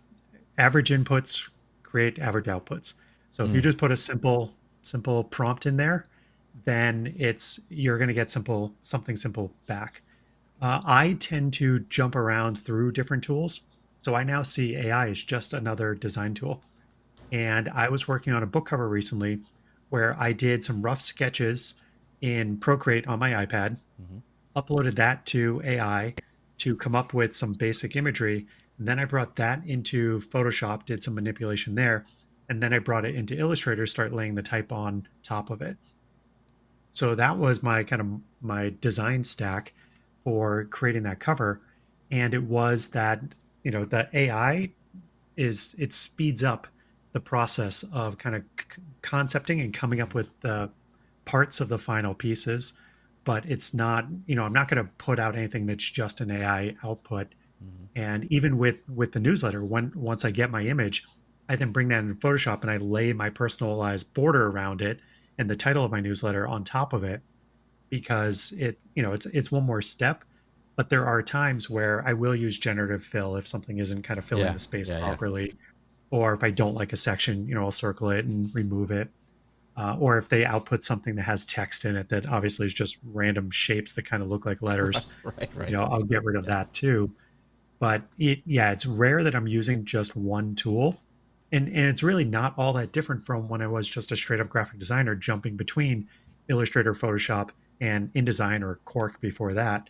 average inputs create average outputs. So if you Mm, just put a simple prompt in there, then you're going to get something simple back. I tend to jump around through different tools. So I now see AI as just another design tool. And I was working on a book cover recently where I did some rough sketches in Procreate on my iPad, mhm. uploaded that to AI to come up with some basic imagery. And then I brought that into Photoshop, did some manipulation there, And then I brought it into Illustrator, start laying the type on top of it. So that was my kind of my design stack for creating that cover. And it was that, the AI it speeds up the process of kind of concepting and coming up with the parts of the final pieces, but it's not, I'm not going to put out anything that's just an AI output. And even with the newsletter, once I get my image, I then bring that in Photoshop and I lay my personalized border around it and the title of my newsletter on top of it, because it's one more step. But there are times where I will use generative fill if something isn't kind of filling Yeah, the space yeah. properly, or if I don't like a section, I'll circle it and remove it. Or if they output something that has text in it that obviously is just random shapes that kind of look like letters, Right. I'll get rid of that too. But it's rare that I'm using just one tool. And it's really not all that different from when I was just a straight up graphic designer jumping between Illustrator, Photoshop, and InDesign or Quark before that.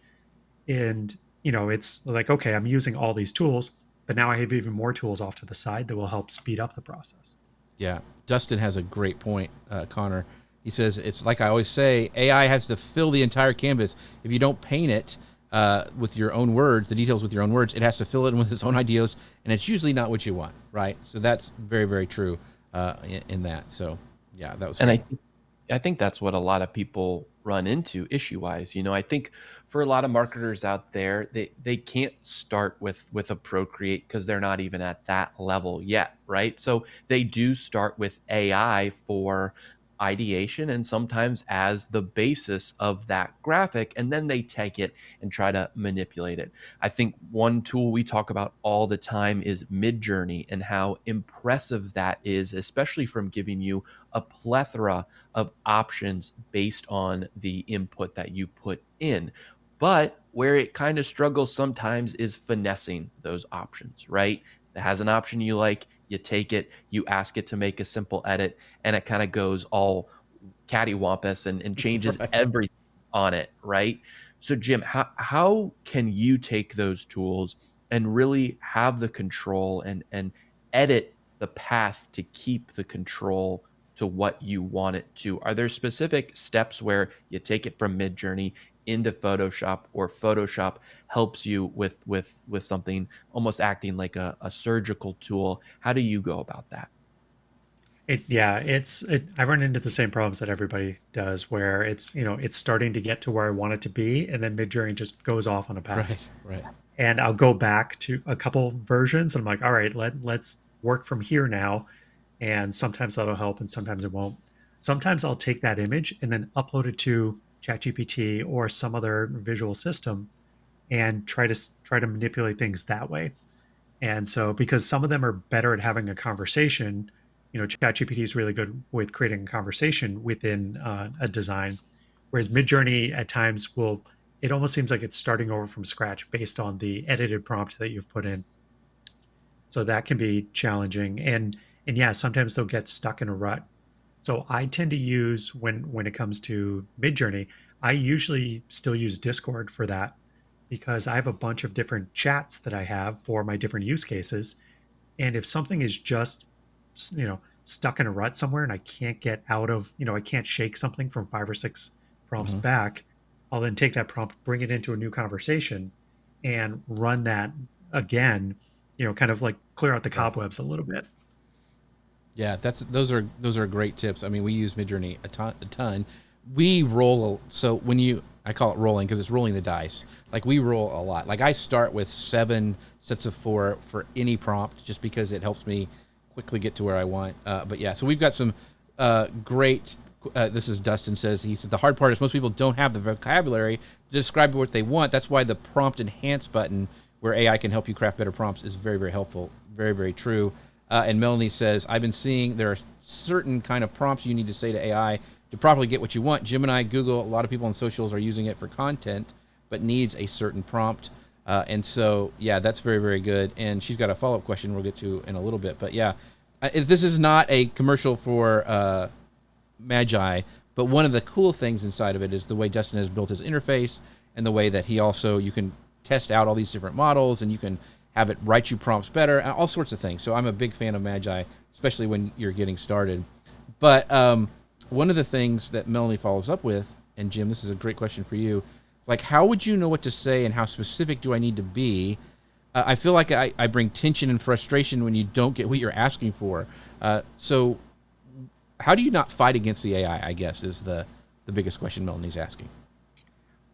And, it's like, okay, I'm using all these tools, but now I have even more tools off to the side that will help speed up the process. Yeah. Dustin has a great point, Connor. He says, it's like I always say, AI has to fill the entire canvas. If you don't paint it with your own words, the details with your own words, it has to fill it in with its own ideas, and it's usually not what you want, right? So that's very, very true in that. So, yeah, that was And I think that's what a lot of people run into issue-wise. I think for a lot of marketers out there, they can't start with a Procreate because they're not even at that level yet, right? So they do start with AI for ideation and sometimes as the basis of that graphic, and then they take it and try to manipulate it. I think one tool we talk about all the time is Midjourney and how impressive that is, especially from giving you a plethora of options based on the input that you put in. But where it kind of struggles sometimes is finessing those options, right? It has an option you like, you take it, you ask it to make a simple edit, and it kind of goes all cattywampus and changes Right. everything on it, right? So, Jim, how can you take those tools and really have the control and edit the path to keep the control to what you want it to? Are there specific steps where you take it from Midjourney into Photoshop, or Photoshop helps you with something almost acting like a surgical tool? How do you go about that? I run into the same problems that everybody does, where it's starting to get to where I want it to be, and then Midjourney just goes off on a path. Right. And I'll go back to a couple versions and I'm like, all right, let's work from here now. And sometimes that'll help and sometimes it won't. Sometimes I'll take that image and then upload it to ChatGPT or some other visual system and try to manipulate things that way. And so, because some of them are better at having a conversation, ChatGPT is really good with creating a conversation within a design, whereas Midjourney at times it almost seems like it's starting over from scratch based on the edited prompt that you've put in. So that can be challenging, and yeah, sometimes they'll get stuck in a rut. So I tend to use, when it comes to Midjourney, I usually still use Discord for that, because I have a bunch of different chats that I have for my different use cases. And if something is just, stuck in a rut somewhere and I can't get out of, I can't shake something from 5 or 6 prompts Mhm. back, I'll then take that prompt, bring it into a new conversation and run that again, kind of like clear out the Right. cobwebs a little bit. Yeah, those are great tips. I mean, we use Midjourney a ton. We roll, so I call it rolling because it's rolling the dice. Like, we roll a lot. Like, I start with 7 sets of 4 for any prompt just because it helps me quickly get to where I want. But yeah, so we've got some great. This is Dustin says, he said the hard part is most people don't have the vocabulary to describe what they want. That's why the prompt enhance button, where AI can help you craft better prompts, is very, very helpful. Very, very true. And Melanie says, I've been seeing there are certain kind of prompts you need to say to AI to properly get what you want. Gemini, Google, a lot of people on socials are using it for content, but needs a certain prompt. And so, yeah, that's very, very good. And she's got a follow-up question we'll get to in a little bit. But yeah, this is not a commercial for Magi, but one of the cool things inside of it is the way Dustin has built his interface, and the way that he also, you can test out all these different models, and you can have it write you prompts better, and all sorts of things. So I'm a big fan of Magi. especially when you're getting started. But one of the things that Melanie follows up with, and Jim, this is a great question for you. It's like, how would you know what to say and how specific do I need to be? I feel like I bring tension and frustration when you don't get what you're asking for. So how do you not fight against the AI, I guess, is the biggest question Melanie's asking.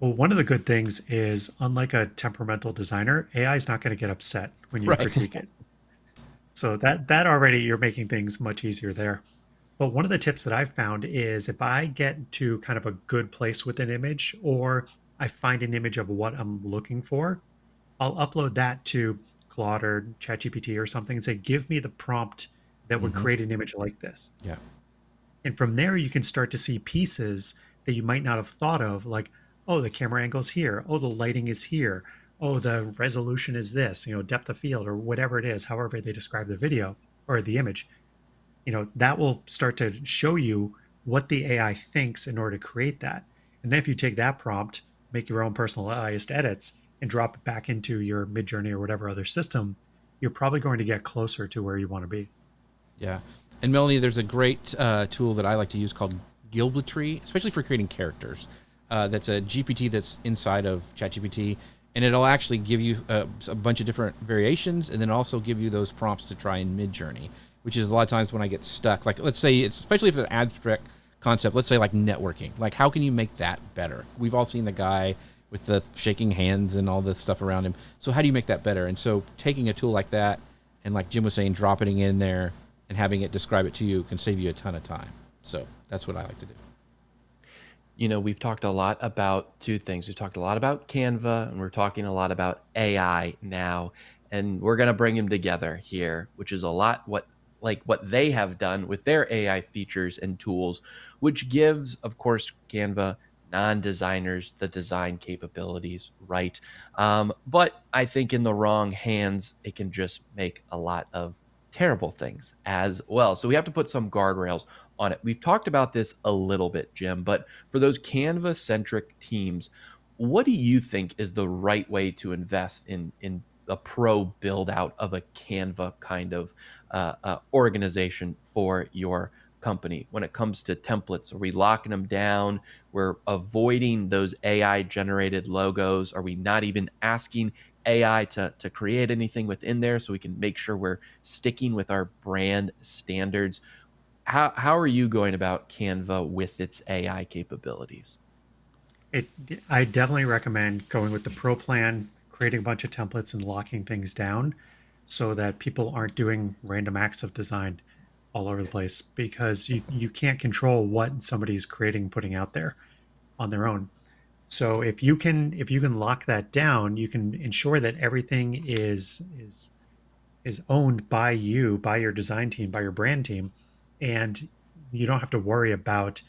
Well, one of the good things is, unlike a temperamental designer, AI is not going to get upset when you Right. critique it. So that already, you're making things much easier there. But one of the tips that I've found is, if I get to kind of a good place with an image, or I find an image of what I'm looking for, I'll upload that to Claude or ChatGPT or something and say, give me the prompt that would create an image like this. Yeah. And from there, you can start to see pieces that you might not have thought of, like, oh, the camera angle's here. Oh, the lighting is here. Oh, the resolution is this, depth of field or whatever it is, however they describe the video or the image. That will start to show you what the AI thinks in order to create that. And then if you take that prompt, make your own personalized edits, and drop it back into your Midjourney or whatever other system, you're probably going to get closer to where you want to be. Yeah. And Melanie, there's a great tool that I like to use called Gilbletry, especially for creating characters. That's a GPT that's inside of ChatGPT, and it'll actually give you a bunch of different variations, and then also give you those prompts to try in Midjourney, which is a lot of times when I get stuck. Like, let's say, especially if it's an abstract concept, let's say like networking. Like, how can you make that better? We've all seen the guy with the shaking hands and all the stuff around him. So how do you make that better? And so taking a tool like that, and like Jim was saying, dropping it in there and having it describe it to you can save you a ton of time. So that's what I like to do. We've talked a lot about two things. We've talked a lot about Canva, and we're talking a lot about AI now, and we're going to bring them together here, which is a lot what they have done with their AI features and tools, which gives, of course, Canva non-designers the design capabilities, right? But I think in the wrong hands, it can just make a lot of terrible things as well. So we have to put some guardrails on it. We've talked about this a little bit, Jim, but for those Canva-centric teams, what do you think is the right way to invest in a pro build out of a Canva kind of organization for your company? When it comes to templates, are we locking them down? We're avoiding those AI generated logos. Are we not even asking AI to create anything within there, so we can make sure we're sticking with our brand standards? How are you going about Canva with its AI capabilities? I definitely recommend going with the pro plan, creating a bunch of templates and locking things down so that people aren't doing random acts of design all over the place, because you can't control what somebody's creating, putting out there on their own. So if you can lock that down, you can ensure that everything is owned by you, by your design team, by your brand team, and you don't have to worry about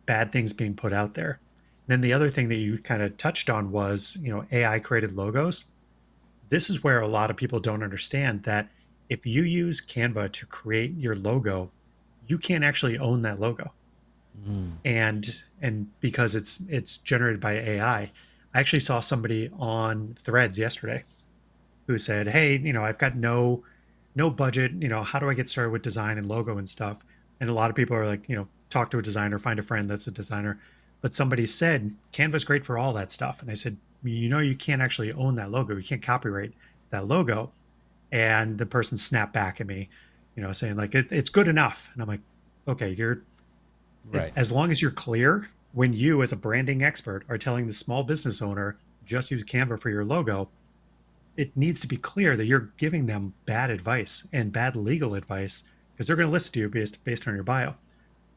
bad things being put out there. Then the other thing that you kind of touched on was, AI created logos. This is where a lot of people don't understand that if you use Canva to create your logo, you can't actually own that logo. And because it's generated by AI. I actually saw somebody on Threads yesterday who said, hey, I've got no budget, how do I get started with design and logo and stuff? And a lot of people are like, talk to a designer, find a friend that's a designer. But somebody said, Canva's great for all that stuff. And I said, you can't actually own that logo. You can't copyright that logo. And the person snapped back at me, saying like, it's good enough. And I'm like, okay, Right. As long as you're clear, when you as a branding expert are telling the small business owner, just use Canva for your logo, it needs to be clear that you're giving them bad advice and bad legal advice, because they're going to listen to you based on your bio.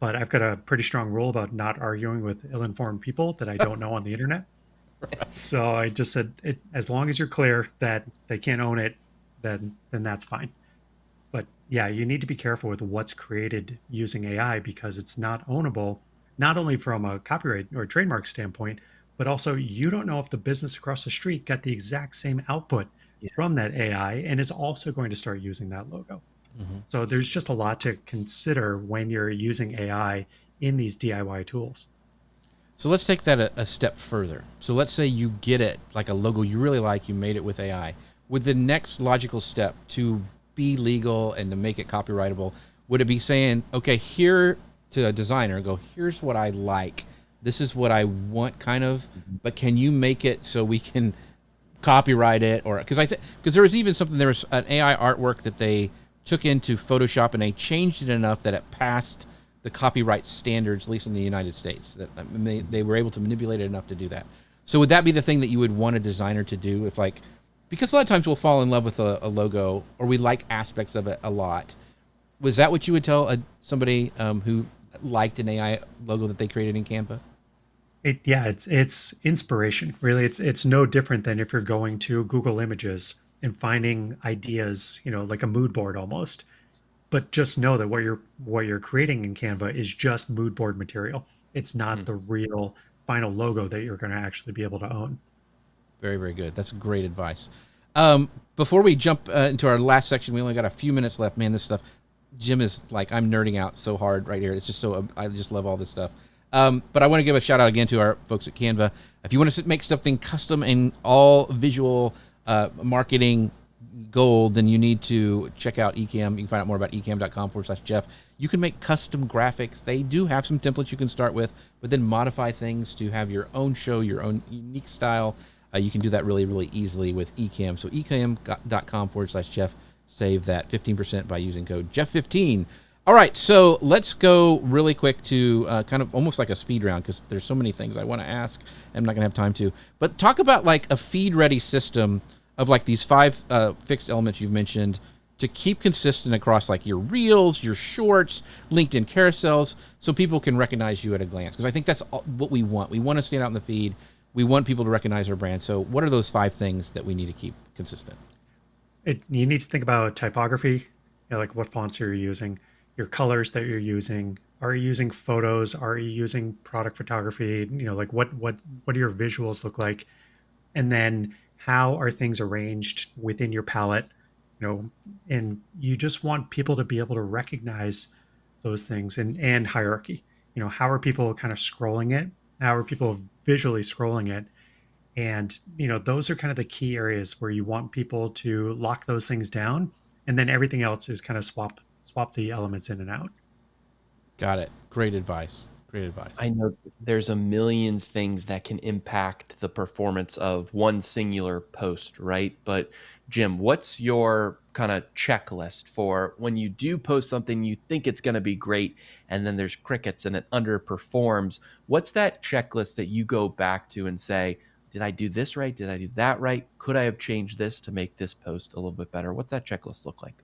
But I've got a pretty strong rule about not arguing with ill-informed people that I don't know on the internet. Right. So I just said, as long as you're clear that they can't own it, then that's fine. But yeah, you need to be careful with what's created using AI, because it's not ownable, not only from a copyright or trademark standpoint, but also you don't know if the business across the street got the exact same output from that AI and is also going to start using that logo. So there's just a lot to consider when you're using AI in these DIY tools. So let's take that a step further. So let's say you get it, like a logo you really like, you made it with AI. Would the next logical step to be legal and to make it copyrightable? Would it be saying, okay, here to a designer, go, here's what I like. This is what I want, kind of, but can you make it so we can copyright it? Or because there was even something, there was an AI artwork that they took into Photoshop and they changed it enough that it passed the copyright standards, at least in the United States. That they were able to manipulate it enough to do that. So would that be the thing that you would want a designer to do? If like, because a lot of times we'll fall in love with a logo, or we like aspects of it a lot. Was that what you would tell somebody who liked an AI logo that they created in Canva? It's inspiration. Really, it's no different than if you're going to Google Images and finding ideas, like a mood board almost. But just know that what you're creating in Canva is just mood board material. It's not the real final logo that you're going to actually be able to own. Very, very good. That's great advice. Before we jump into our last section, we only got a few minutes left. Man, this stuff, Jim is like, I'm nerding out so hard right here. It's just so, I just love all this stuff. But I want to give a shout out again to our folks at Canva. If you want to make something custom and all visual marketing gold, then you need to check out Ecamm. You can find out more about ecamm.com/Jeff. You can make custom graphics. They do have some templates you can start with, but then modify things to have your own show, your own unique style. You can do that really, really easily with Ecamm. So ecamm.com/Jeff. Save that 15% by using code Jeff15. All right, so let's go really quick to kind of almost like a speed round, because there's so many things I want to ask. I'm not going to have time to. But talk about like a feed-ready system of like these 5 fixed elements you've mentioned to keep consistent across like your reels, your shorts, LinkedIn carousels, so people can recognize you at a glance. Because I think that's what we want. We want to stand out in the feed. We want people to recognize our brand. So what are those 5 things that we need to keep consistent? You need to think about typography, like what fonts you're using, your colors that you're using. Are you using photos? Are you using product photography? Like what do your visuals look like? And then how are things arranged within your palette? And you just want people to be able to recognize those things, and hierarchy. How are people kind of scrolling it? How are people visually scrolling it? And those are kind of the key areas where you want people to lock those things down, and then everything else is kind of swap the elements in and out. Got it. Great advice. Great advice. I know there's a million things that can impact the performance of one singular post, right? But Jim, what's your kind of checklist for when you do post something you think it's going to be great and then there's crickets and it underperforms? What's that checklist that you go back to and say, did I do this right? Did I do that right? Could I have changed this to make this post a little bit better? What's that checklist look like?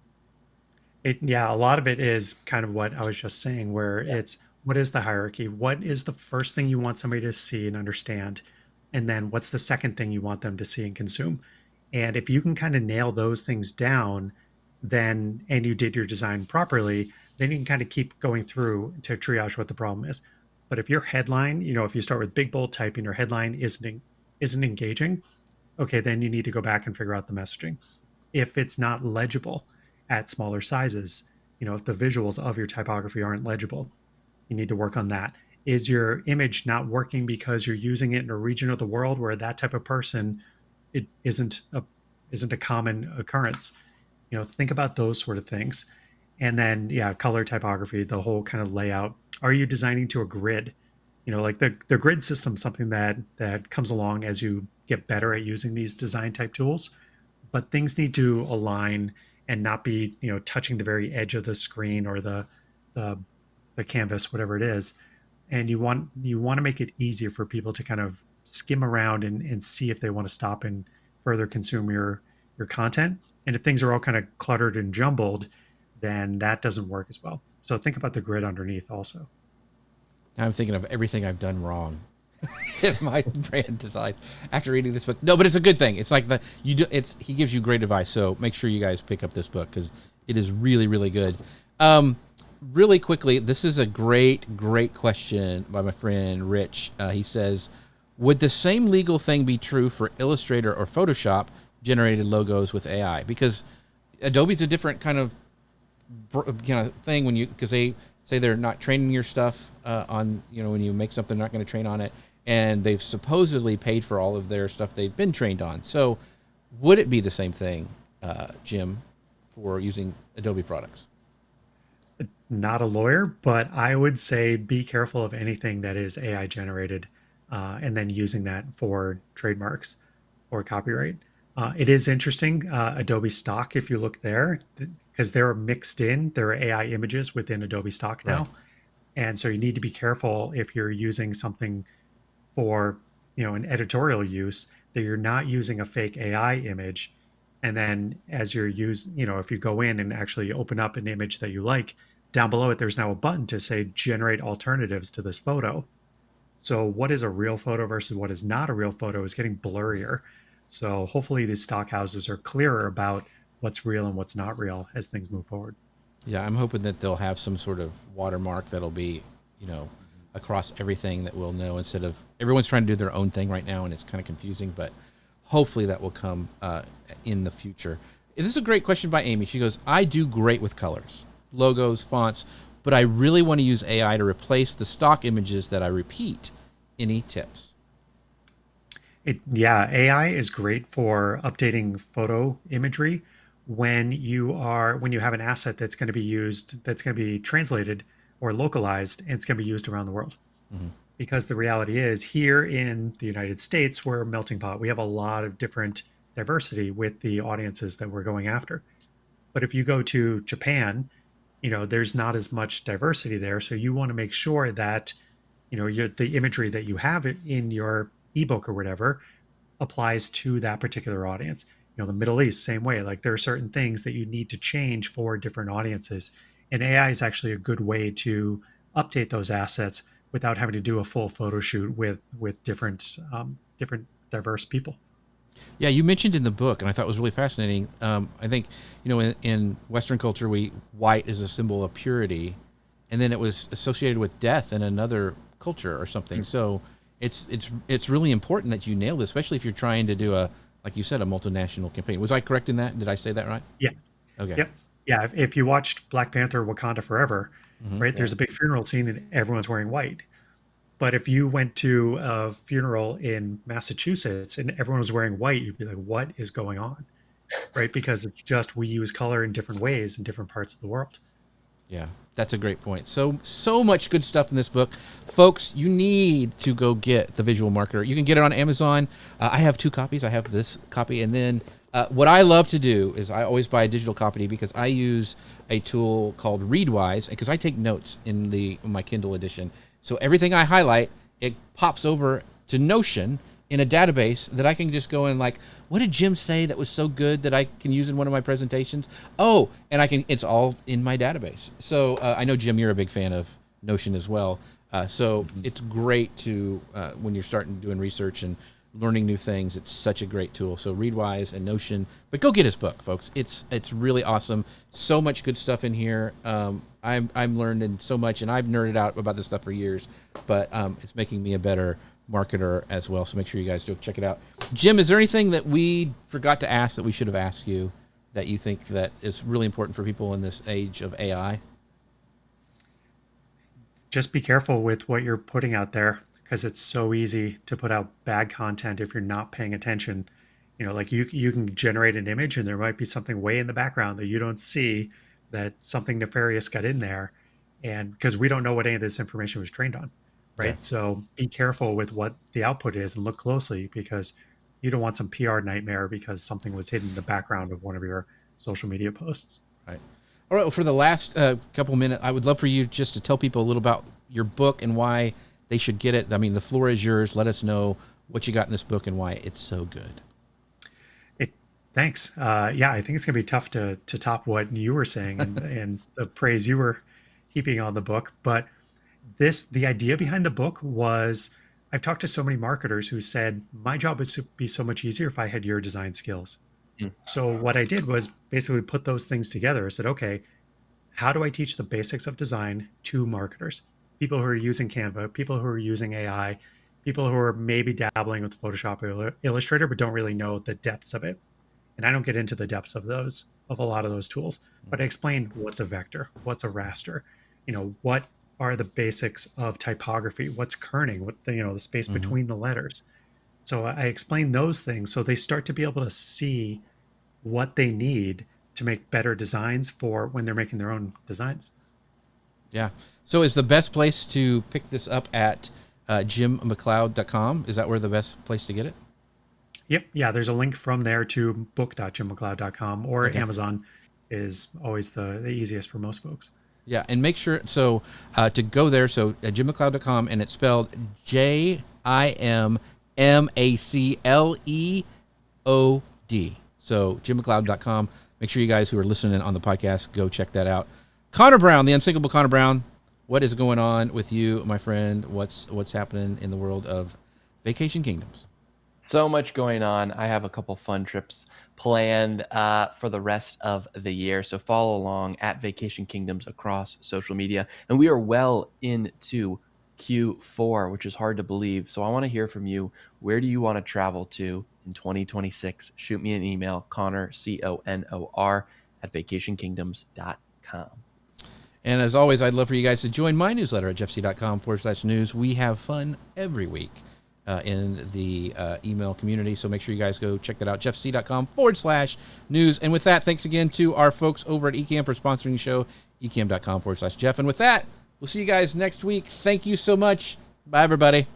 A lot of it is kind of what I was just saying, where it's, what is the hierarchy? What is the first thing you want somebody to see and understand? And then what's the second thing you want them to see and consume? And if you can kind of nail those things down, and you did your design properly, then you can kind of keep going through to triage what the problem is. But if your headline, if you start with big bold type and your headline isn't engaging, okay, then you need to go back and figure out the messaging. If it's not legible at smaller sizes, if the visuals of your typography aren't legible, you need to work on that. Is your image not working because you're using it in a region of the world where that type of person, it isn't a common occurrence? Think about those sort of things. And then, color, typography, the whole kind of layout. Are you designing to a grid? Like the grid system, something that comes along as you get better at using these design type tools, but things need to align and not be, touching the very edge of the screen or the canvas, whatever it is. And you want to make it easier for people to kind of skim around and see if they want to stop and further consume your content. And if things are all kind of cluttered and jumbled, then that doesn't work as well. So think about the grid underneath also. Now I'm thinking of everything I've done wrong in my brand design after reading this book. No, but it's a good thing. It's like he gives you great advice. So make sure you guys pick up this book because it is really, really good. Really quickly, this is a great question by my friend Rich. He says, would the same legal thing be true for Illustrator or Photoshop generated logos with AI? Because Adobe's a different kind of thing because they say they're not training your stuff on, when you make something, they're not going to train on it. And they've supposedly paid for all of their stuff they've been trained on. So would it be the same thing, Jim, for using Adobe products? Not a lawyer, but I would say be careful of anything that is AI generated, and then using that for trademarks or copyright. It is interesting, Adobe stock, if you look there, because they're mixed in, there are AI images within Adobe stock Right. now. And so you need to be careful if you're using something for, an editorial use, that you're not using a fake AI image. And then as you're if you go in and actually open up an image that you like, down below it, there's now a button to say generate alternatives to this photo. So what is a real photo versus what is not a real photo is getting blurrier. So hopefully these stock houses are clearer about what's real and what's not real as things move forward. Yeah, I'm hoping that they'll have some sort of watermark that'll be, across everything that we'll know, instead of everyone's trying to do their own thing right now, and it's kind of confusing, but hopefully that will come in the future. This is a great question by Amy. She goes, I do great with colors, logos, fonts, but I really want to use AI to replace the stock images that I repeat. Any tips? AI is great for updating photo imagery when you have an asset that's going to be used, that's going to be translated or localized, and it's going to be used around the world. Mm-hmm. Because the reality is, here in the United States, we're a melting pot. We have a lot of different diversity with the audiences that we're going after. But if you go to Japan, there's not as much diversity there. So you want to make sure that, the imagery that you have in your ebook or whatever applies to that particular audience. The Middle East, same way. Like, there are certain things that you need to change for different audiences. And AI is actually a good way to update those assets without having to do a full photo shoot with different diverse people. Yeah, you mentioned in the book, and I thought it was really fascinating. I think, in Western culture, white is a symbol of purity, and then it was associated with death in another culture or something. So it's really important that you nail this, especially if you're trying to do like you said, a multinational campaign. Was I correct in that? Did I say that right? Yes. Okay. Yep. Yeah. If you watched Black Panther: Wakanda Forever, Mm-hmm. right? There's a big funeral scene and everyone's wearing white. But if you went to a funeral in Massachusetts and everyone was wearing white, you'd be like, what is going on? Right? Because it's just, we use color in different ways in different parts of the world. Yeah, that's a great point. So much good stuff in this book. Folks, you need to go get The Visual Marketer. You can get it on Amazon. I have 2 copies. I have this copy. And then what I love to do is I always buy a digital copy because I use a tool called Readwise, because I take notes in my Kindle edition. So everything I highlight, it pops over to Notion in a database that I can just go in, like, what did Jim say that was so good that I can use in one of my presentations? Oh, and it's all in my database. So I know, Jim, you're a big fan of Notion as well. So it's great to, when you're starting doing research and learning new things, it's such a great tool. So Readwise and Notion, but go get his book, folks. It's really awesome. So much good stuff in here. I'm learning so much, and I've nerded out about this stuff for years, but it's making me a better marketer as well. So make sure you guys do check it out. Jim, is there anything that we forgot to ask that we should have asked you that you think that is really important for people in this age of AI? Just be careful with what you're putting out there, because it's so easy to put out bad content if you're not paying attention. Like, you can generate an image and there might be something way in the background that you don't see, that something nefarious got in there, and because we don't know what any of this information was trained on, right? Yeah. So be careful with what the output is and look closely, because you don't want some PR nightmare because something was hidden in the background of one of your social media posts. Right. All right. Well, for the last couple minutes, I would love for you just to tell people a little about your book and why they should get it. I mean, the floor is yours. Let us know what you got in this book and why it's so good. Thanks. Yeah, I think it's going to be tough to top what you were saying and the praise you were heaping on the book. But the idea behind the book was, I've talked to so many marketers who said, my job would be so much easier if I had your design skills. So what I did was basically put those things together. I said, okay, how do I teach the basics of design to marketers? People who are using Canva, people who are using AI, people who are maybe dabbling with Photoshop or Illustrator, but don't really know the depths of it. And I don't get into the depths of a lot of those tools, but I explain what's a vector, what's a raster, what are the basics of typography, what's kerning, what the space between the letters. So I explain those things so they start to be able to see what they need to make better designs for when they're making their own designs. Yeah. So is the best place to pick this up at jimmacleod.com? Is that where the best place to get it? Yep. Yeah. There's a link from there to book.jimmacleod.com, or Amazon is always the easiest for most folks. Yeah. And make sure, so to go there, so jimmacleod.com, and it's spelled JIMMACLEOD. So jimmacleod.com. Make sure you guys who are listening on the podcast, go check that out. Connor Brown, the unsinkable Connor Brown. What is going on with you, my friend? What's happening in the world of Vacation Kingdoms? So much going on. I have a couple fun trips planned for the rest of the year. So follow along at Vacation Kingdoms across social media. And we are well into Q4, which is hard to believe. So I want to hear from you. Where do you want to travel to in 2026? Shoot me an email, Connor, CONOR, at vacationkingdoms.com. And as always, I'd love for you guys to join my newsletter at jeffc.com/news. We have fun every week in the email community. So make sure you guys go check that out, jeffc.com/news. And with that, thanks again to our folks over at Ecamm for sponsoring the show, ecamm.com/Jeff. And with that, we'll see you guys next week. Thank you so much. Bye, everybody.